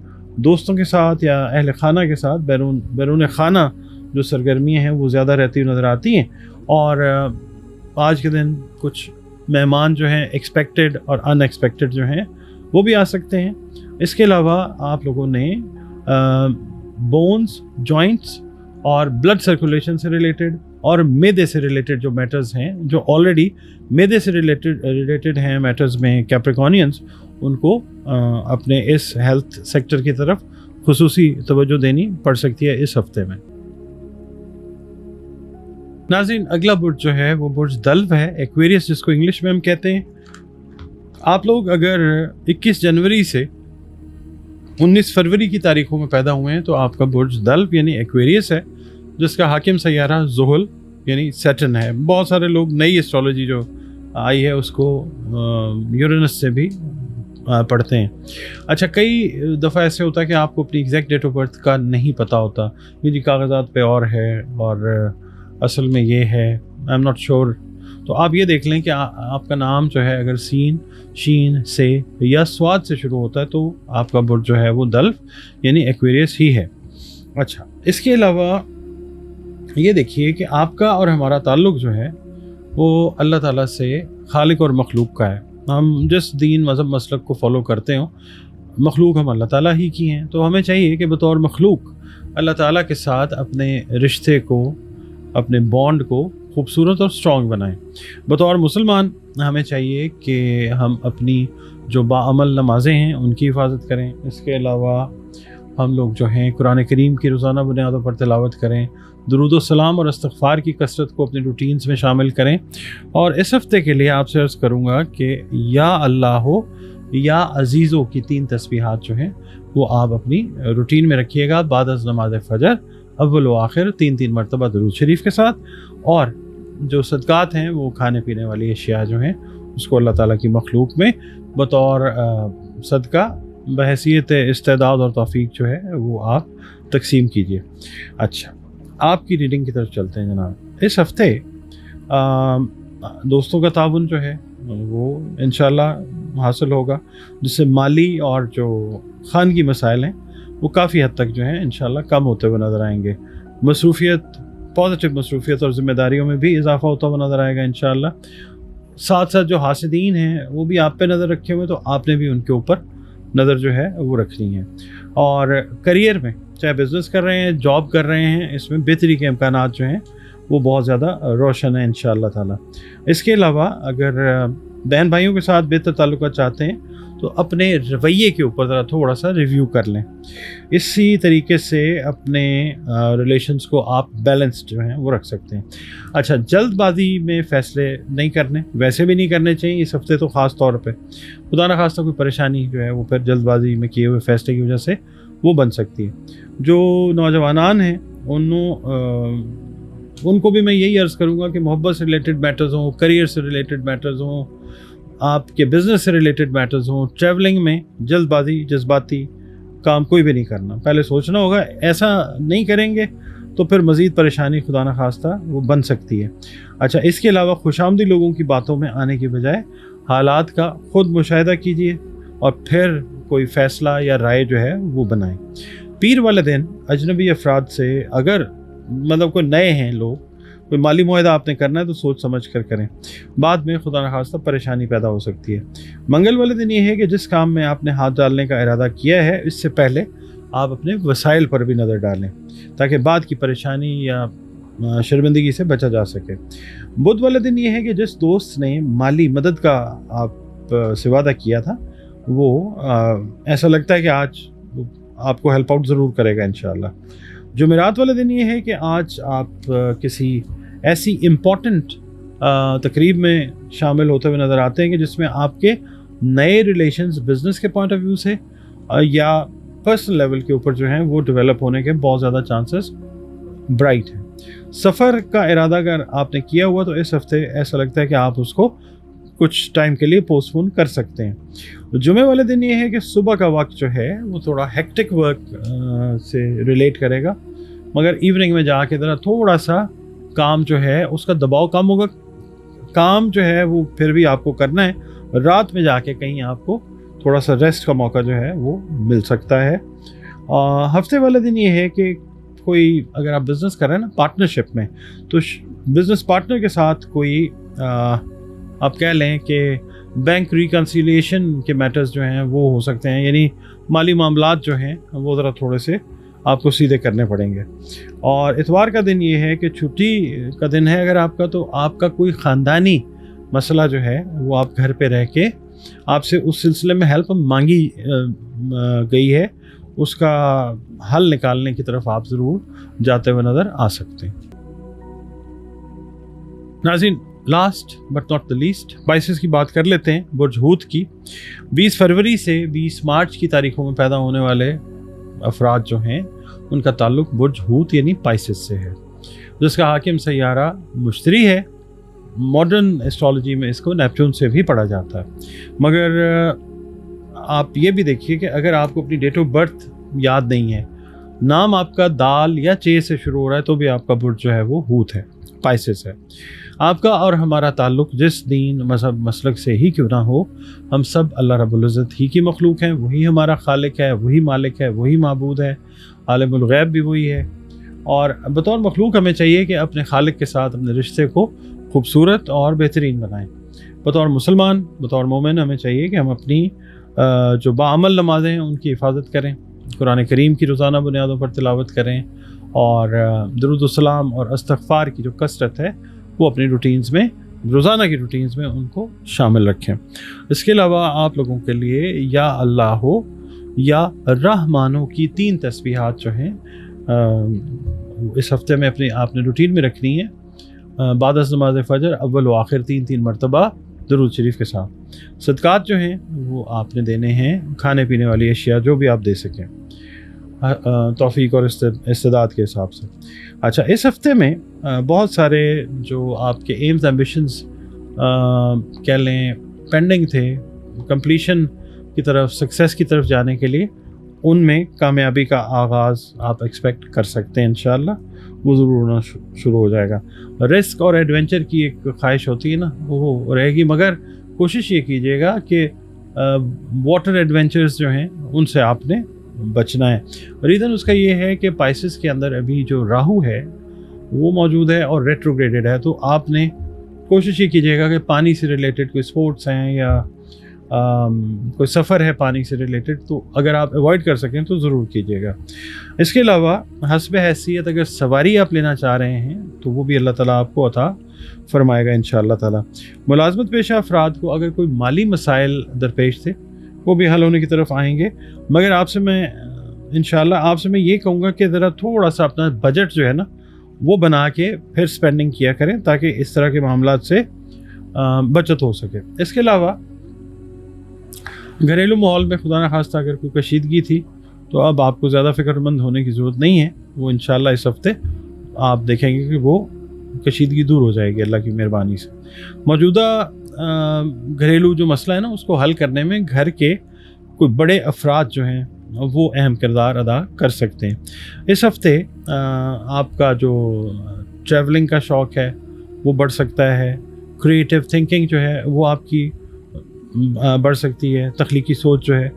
दोस्तों के साथ या अहल खाना के साथ बैरून खाना जो सरगर्मियाँ हैं वो ज़्यादा रहती हुई नज़र आती हैं। और आज के दिन कुछ मेहमान जो हैं एक्सपेक्टेड और अनएक्सपेक्टेड जो हैं वो भी आ सकते हैं। इसके अलावा आप लोगों ने बोन्स, जॉइंट्स और ब्लड सर्कुलेशन से रिलेटेड और मैदे से रिलेटेड जो मैटर्स हैं, जो ऑलरेडी मैदे से रिलेटेड हैं मैटर्स में कैप्रिकॉनियंस, उनको अपने इस हेल्थ सेक्टर की तरफ खुसूसी तवज्जो देनी पड़ सकती है इस हफ्ते में। नाज़रीन, अगला बुर्ज जो है वो बुर्ज दल्व है, एक्वेरियस जिसको इंग्लिश में हम कहते हैं। आप लोग अगर 21 जनवरी से 19 फरवरी की तारीखों में पैदा हुए हैं तो आपका बुर्ज दल्व यानी एक्वेरियस है, जिसका हाकिम सैयारा ज़ुहल यानी सैटर्न है। बहुत सारे लोग नई एस्ट्रोलॉजी जो आई है उसको यूरेनस से भी पढ़ते हैं। अच्छा, कई दफ़ा ऐसे होता है कि आपको अपनी एग्जैक्ट डेट ऑफ बर्थ का नहीं पता होता, ये कागजात पे और है और असल में ये है, आई एम नॉट श्योर। तो आप ये देख लें कि आपका नाम जो है अगर सीन, शीन से या स्वाद से शुरू होता है तो आपका बुर्ज जो है वो दल्व यानी एक्वेरियस ही है। अच्छा, इसके अलावा ये देखिए कि आपका और हमारा ताल्लुक़ जो है वो अल्लाह ताला से खालिक और मखलूक का है। हम जिस दीन मज़हब मसलक को फॉलो करते हो, मखलूक हम अल्लाह ताला ही की हैं, तो हमें चाहिए कि बतौर मखलूक अल्लाह ताला के साथ अपने रिश्ते को, अपने बॉन्ड को खूबसूरत और स्ट्रॉन्ग बनाएं। बतौर मुसलमान हमें चाहिए कि हम अपनी जो बाअमल नमाज़ें हैं उनकी हिफाजत करें। इसके अलावा हम लोग जो हैं कुरान करीम की रोज़ाना बुनियादों पर तिलावत करें, दुरूद व सलाम और इस्तग़फ़ार की कसरत को अपने रूटीन्स में शामिल करें। और इस हफ़्ते के लिए आपसे अर्ज़ करूँगा कि या अल्लाह हो या अज़ीज़ो की 3 तस्बीहात जो हैं वो आप अपनी रूटीन में रखिएगा बाद अज़ नमाज़ फ़जर, अव्वल व आखिर 3-3 मरतबा दुरूद शरीफ के साथ। और जो सदक़ात हैं वो खाने पीने वाली अशिया जो हैं उसको अल्लाह ताला की मखलूक में बतौर सदका बहैसियत इस्तेदाद और तौफ़ीक जो है वो आप तकसीम कीजिए। अच्छा, आपकी रीडिंग की तरफ चलते हैं जनाब। इस हफ़्ते दोस्तों का ताउन जो है वो इंशाअल्लाह हासिल होगा, जिससे माली और जो खानगी मसाइल हैं वो काफ़ी हद तक जो है इंशाअल्लाह कम होते हुए नज़र आएंगे। मसरूफ़ियत, पॉजिटिव मसरूफ़ियत और ज़िम्मेदारियों में भी इजाफ़ा होता हुआ नज़र आएगा इंशाअल्लाह। साथ साथ जो हासिदीन हैं वो भी आप पे नज़र रखे हुए, तो आपने भी उनके ऊपर नज़र जो है वो रखनी है। और करियर में चाहे बिज़नेस कर रहे हैं, जॉब कर रहे हैं, इसमें बेहतरी के इम्कानात जो हैं वो बहुत ज़्यादा रोशन है इंशाअल्लाह ताला। इसके अलावा अगर बहन भाइयों के साथ बेहतर ताल्लुक़ात चाहते हैं तो अपने रवैये के ऊपर ज़रा थोड़ा सा रिव्यू कर लें। इसी तरीके से अपने रिलेशंस को आप बैलेंस्ड जो हैं वो रख सकते हैं। अच्छा, जल्दबाजी में फ़ैसले नहीं करने, वैसे भी नहीं करने चाहिए इस हफ्ते तो ख़ास तौर पे। खुदा न खास्ता कोई परेशानी जो है वो फिर जल्दबाजी में किए हुए फ़ैसले की वजह से वो बन सकती है। जो नौजवान हैं उनको भी मैं यही अर्ज़ करूँगा कि मोहब्बत से रिलेटेड मैटर्स हों, करियर से रिलेटेड मैटर्स हों, आपके बिज़नेस से रिलेटेड मैटर्स हों, ट्रैवलिंग में जल्दबाजी जज्बाती काम कोई भी नहीं करना, पहले सोचना होगा। ऐसा नहीं करेंगे तो फिर मज़ीद परेशानी खुदा न खास्ता वो बन सकती है। अच्छा, इसके अलावा खुशामदी लोगों की बातों में आने की बजाय हालात का खुद मुशाहिदा कीजिए और फिर कोई फ़ैसला या राय जो है वो बनाएं। पीर वाले दिन अजनबी अफराद से अगर मतलब कोई नए हैं लोग, कोई माली मुआहदा आपने करना है तो सोच समझ कर करें, बाद में खुदा न खास्ता परेशानी पैदा हो सकती है। मंगल वाले दिन ये है कि जिस काम में आपने हाथ डालने का इरादा किया है इससे पहले आप अपने वसाइल पर भी नज़र डालें ताकि बाद की परेशानी या शर्मिंदगी से बचा जा सके। बुध वाले दिन ये है कि जिस दोस्त ने माली मदद का आप से वादा किया था वो ऐसा लगता है कि आज आपको हेल्प आउट ज़रूर करेगा इंशाअल्लाह। जुमेरात वाले दिन ये है कि आज आप किसी ऐसी इम्पॉर्टेंट तकरीब में शामिल होते हुए नज़र आते हैं कि जिसमें आपके नए रिलेशंस बिज़नेस के पॉइंट ऑफ व्यू से या पर्सनल लेवल के ऊपर जो हैं वो डेवलप होने के बहुत ज़्यादा चांसेस ब्राइट हैं। सफ़र का इरादा अगर आपने किया हुआ तो इस हफ्ते ऐसा लगता है कि आप उसको कुछ टाइम के लिए पोस्टपोन कर सकते हैं। जुमे वाले दिन ये है कि सुबह का वक्त जो है वो थोड़ा हेक्टिक वर्क से रिलेट करेगा, मगर इवनिंग में जाके ज़रा थोड़ा सा काम जो है उसका दबाव कम होगा। काम जो है वो फिर भी आपको करना है, रात में जाके कहीं आपको थोड़ा सा रेस्ट का मौका जो है वो मिल सकता है। हफ्ते वाले दिन ये है कि कोई अगर आप बिज़नेस कर रहे हैं ना पार्टनरशिप में, तो बिज़नेस पार्टनर के साथ कोई आप कह लें कि बैंक रिकन्सिलिएशन के मैटर्स जो हैं वो हो सकते हैं, यानी माली मामलात जो हैं वो ज़रा थोड़े से आपको सीधे करने पड़ेंगे। और इतवार का दिन ये है कि छुट्टी का दिन है अगर आपका, तो आपका कोई ख़ानदानी मसला जो है वो आप घर पे रह के आपसे उस सिलसिले में हेल्प मांगी गई है, उसका हल निकालने की तरफ आप ज़रूर जाते हुए नज़र आ सकते हैं। नाज़रीन, last but not the least spices की बात कर लेते हैं। बुर्ज हूत की 20 फरवरी से 20 मार्च की तारीखों में पैदा होने वाले अफराद जो हैं उनका ताल्लुक बुर्ज हूत यानी पाइसेस से है, जिसका हाकिम सैयारा मुश्तरी है। मॉडर्न एस्ट्रोलॉजी में इसको नेपच्यून से भी पढ़ा जाता है, मगर आप ये भी देखिए कि अगर आपको अपनी डेट ऑफ बर्थ याद नहीं है, नाम आपका दाल या चे से शुरू हो रहा है, तो भी आपका बुर्ज जो है वो हूत है, पाइसेस है। आपका और हमारा ताल्लुक जिस दीन मज़हब मसलक से ही क्यों ना हो, हम सब अल्लाह रब्बुल इज़्ज़त ही की मखलूक हैं, वही हमारा खालिक है, वही मालिक है, वही माबूद है, आलिमुल गैब भी वही है। और बतौर मखलूक हमें चाहिए कि अपने खालिक के साथ अपने रिश्ते को खूबसूरत और बेहतरीन बनाएं। बतौर मुसलमान, बतौर मोमिन हमें चाहिए कि हम अपनी जो बाअमल नमाज़ें हैं उनकी हिफाजत करें, कुरान करीम की रोज़ाना बुनियादों पर तिलावत करें और दुरूद व सलाम और इस्तिग़फ़ार की जो कसरत है वो अपनी रूटीन्स में, रोज़ाना की रूटीन्स में उनको शामिल रखें। इसके अलावा आप लोगों के लिए या अल्लाह हो या रहमानों की 3 तस्बीहात जो हैं इस हफ्ते में अपनी आपने रूटीन में रखनी है। बाद अज़ नमाज़ फ़जर अव्वल व आखिर 3 मरतबा दुरूद शरीफ के साथ। सदक़ात जो हैं वो आपने देने हैं, खाने पीने वाली अशिया जो भी आप दे सकें तौफ़ीक और इस्तेदाद के हिसाब से। अच्छा, इस हफ्ते में बहुत सारे जो आपके एम्स एम्बिशंस कह लें पेंडिंग थे, कंप्लीशन की तरफ, सक्सेस की तरफ जाने के लिए, उनमें कामयाबी का आगाज़ आप एक्सपेक्ट कर सकते हैं। इंशाअल्लाह वो ज़रूर होना शुरू हो जाएगा। रिस्क और एडवेंचर की एक ख्वाहिश होती है ना, वो रहेगी, मगर कोशिश ये कीजिएगा कि वाटर एडवेंचर्स जो हैं उनसे आपने बचना है। रीज़न उसका ये है कि पाइसेस के अंदर अभी जो राहु है वो मौजूद है और रेट्रोग्रेडेड है, तो आपने कोशिश ये कीजिएगा कि पानी से रिलेटेड कोई स्पोर्ट्स हैं या कोई सफ़र है पानी से रिलेटेड, तो अगर आप अवॉइड कर सकें तो ज़रूर कीजिएगा। इसके अलावा हस्ब हैसियत अगर सवारी आप लेना चाह रहे हैं तो वो भी अल्लाह ताला आपको अता फ़रमाएगा इंशाअल्लाह ताला। मुलाज़मत पेशा अफराद को अगर कोई माली मसाइल दरपेश थे वो भी हल होने की तरफ आएंगे, मगर आपसे मैं इंशाअल्लाह ये कहूँगा कि ज़रा थोड़ा सा अपना बजट जो है ना वो बना के फिर स्पेंडिंग किया करें ताकि इस तरह के मामलात से बचत हो सके। इसके अलावा घरेलू माहौल में खुदा न खास्ता अगर कोई कशीदगी थी तो अब आपको ज़्यादा फ़िक्रमंद होने की ज़रूरत नहीं है, वो इंशाअल्लाह इस हफ्ते आप देखेंगे कि वो कशीदगी दूर हो जाएगी अल्लाह की मेहरबानी से। मौजूदा घरेलू जो मसला है ना उसको हल करने में घर के कोई बड़े अफराद जो हैं वो अहम किरदार अदा कर सकते हैं। इस हफ्ते आपका जो ट्रैवलिंग का शौक़ है वो बढ़ सकता है, क्रिएटिव थिंकिंग जो है वो आपकी बढ़ सकती है, तख्लीकी सोच जो है।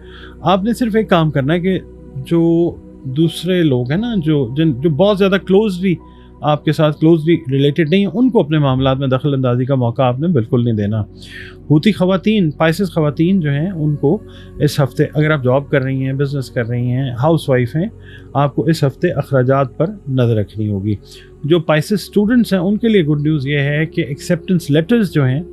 आपने सिर्फ एक काम करना है कि जो दूसरे लोग हैं ना, जो बहुत ज़्यादा क्लोजली आपके साथ क्लोजली रिलेटेड नहीं है, उनको अपने मामलात में दखल अंदाजी का मौका आपने बिल्कुल नहीं देना। हूती ख़वातीन, पाइसेस ख़वातीन जो हैं, उनको इस हफ़्ते, अगर आप जॉब कर रही हैं, बिज़नेस कर रही हैं, हाउस वाइफ हैं, आपको इस हफ़्ते अखराजात पर नज़र रखनी होगी। जो पाइसेस स्टूडेंट्स हैं, उनके लिए गुड न्यूज़ ये है कि एक्सेप्टेंस लेटर्स जो हैं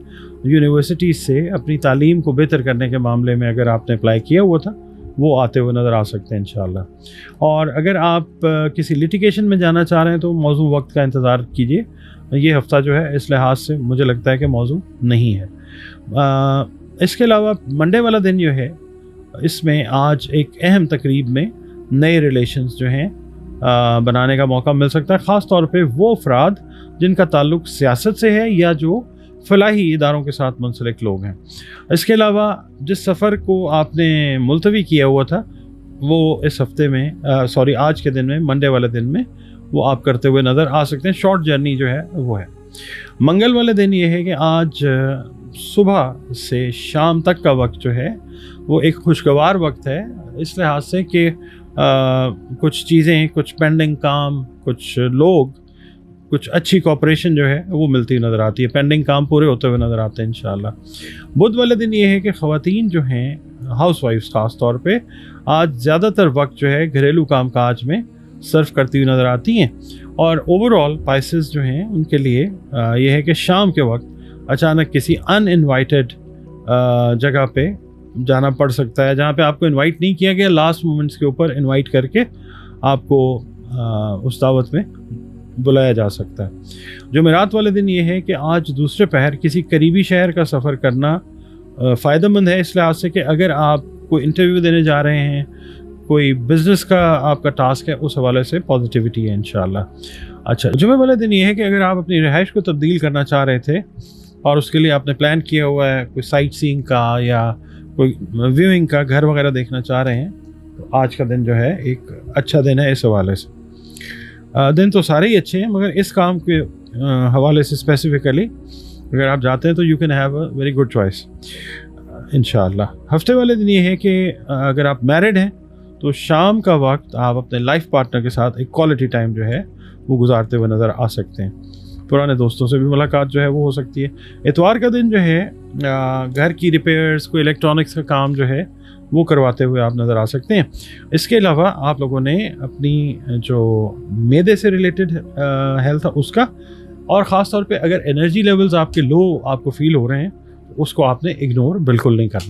यूनिवर्सिटीज़ से अपनी तालीम को बेहतर करने के मामले में अगर आपने अप्लाई किया हुआ था, वो आते हुए नज़र आ सकते हैं इंशाअल्लाह। और अगर आप किसी लिटिगेशन में जाना चाह रहे हैं तो मौजू वक्त का इंतज़ार कीजिए। ये हफ़्ता जो है इस लिहाज से मुझे लगता है कि मौजू नहीं है। इसके अलावा मंडे वाला दिन जो है, इसमें आज एक अहम तकरीब में नए रिलेशंस जो हैं बनाने का मौका मिल सकता है, ख़ास तौर पे वो अफराद जिनका ताल्लुक़ सियासत से है या जो फलाही इदारों के साथ मुंसलिक लोग हैं। इसके अलावा जिस सफ़र को आपने मुलतवी किया हुआ था, वो इस हफ़्ते में आज के दिन में, मंडे वाले दिन में, वो आप करते हुए नज़र आ सकते हैं। शॉर्ट जर्नी जो है वो है। मंगल वाले दिन ये है कि आज सुबह से शाम तक का वक्त जो है वो एक खुशगवार वक्त है, इस लिहाज से कि कुछ चीज़ें, कुछ पेंडिंग काम, कुछ लोग, कुछ अच्छी कॉपरेशन जो है वो मिलती नज़र आती है, पेंडिंग काम पूरे होते हुए नज़र आते हैं इंशाल्लाह। बुध वाले दिन ये है कि ख़वातीन जो हैं, हाउस वाइफ्स ख़ास तौर पे, आज ज़्यादातर वक्त जो है घरेलू काम काज में सर्व करती हुई नज़र आती हैं। और ओवरऑल पाइसेस जो हैं उनके लिए ये है कि शाम के वक्त अचानक किसी अनइनवाइटेड जगह पे जाना पड़ सकता है, जहाँ पे आपको इनवाइट नहीं किया गया, लास्ट मोमेंट्स के ऊपर इनवाइट करके आपको उस दावत में बुलाया जा सकता है। जुमेरात वाले दिन ये है कि आज दूसरे पहर किसी करीबी शहर का सफ़र करना फ़ायदेमंद है, इस लिहाज से कि अगर आप कोई इंटरव्यू देने जा रहे हैं, कोई बिज़नेस का आपका टास्क है, उस हवाले से पॉजिटिविटी है इंशाल्लाह। अच्छा, जुमे वाले दिन ये है कि अगर आप अपनी रिहाइश को तब्दील करना चाह रहे थे और उसके लिए आपने प्लान किया हुआ है कोई साइट सीइंग का या कोई व्यूइंग का, घर वगैरह देखना चाह रहे हैं, तो आज का दिन जो है एक अच्छा दिन है इस हवाले से। दिन तो सारे ही अच्छे हैं, मगर इस काम के हवाले से स्पेसिफ़िकली अगर आप जाते हैं तो you can have a very good choice इंशाअल्लाह। हफ्ते वाले दिन ये है कि अगर आप मैरिड हैं तो शाम का वक्त आप अपने लाइफ पार्टनर के साथ एक क्वालिटी टाइम जो है वो गुजारते हुए नज़र आ सकते हैं। पुराने दोस्तों से भी मुलाकात जो है वो हो सकती है। इतवार का दिन जो है घर की रिपेयर्स, कोई इलेक्ट्रॉनिक्स का काम जो है वो करवाते हुए आप नज़र आ सकते हैं। इसके अलावा आप लोगों ने अपनी जो मैदे से रिलेटेड हेल्थ है उसका, और ख़ास तौर पे अगर एनर्जी लेवल्स आपके लो आपको फील हो रहे हैं, उसको आपने इग्नोर बिल्कुल नहीं करना।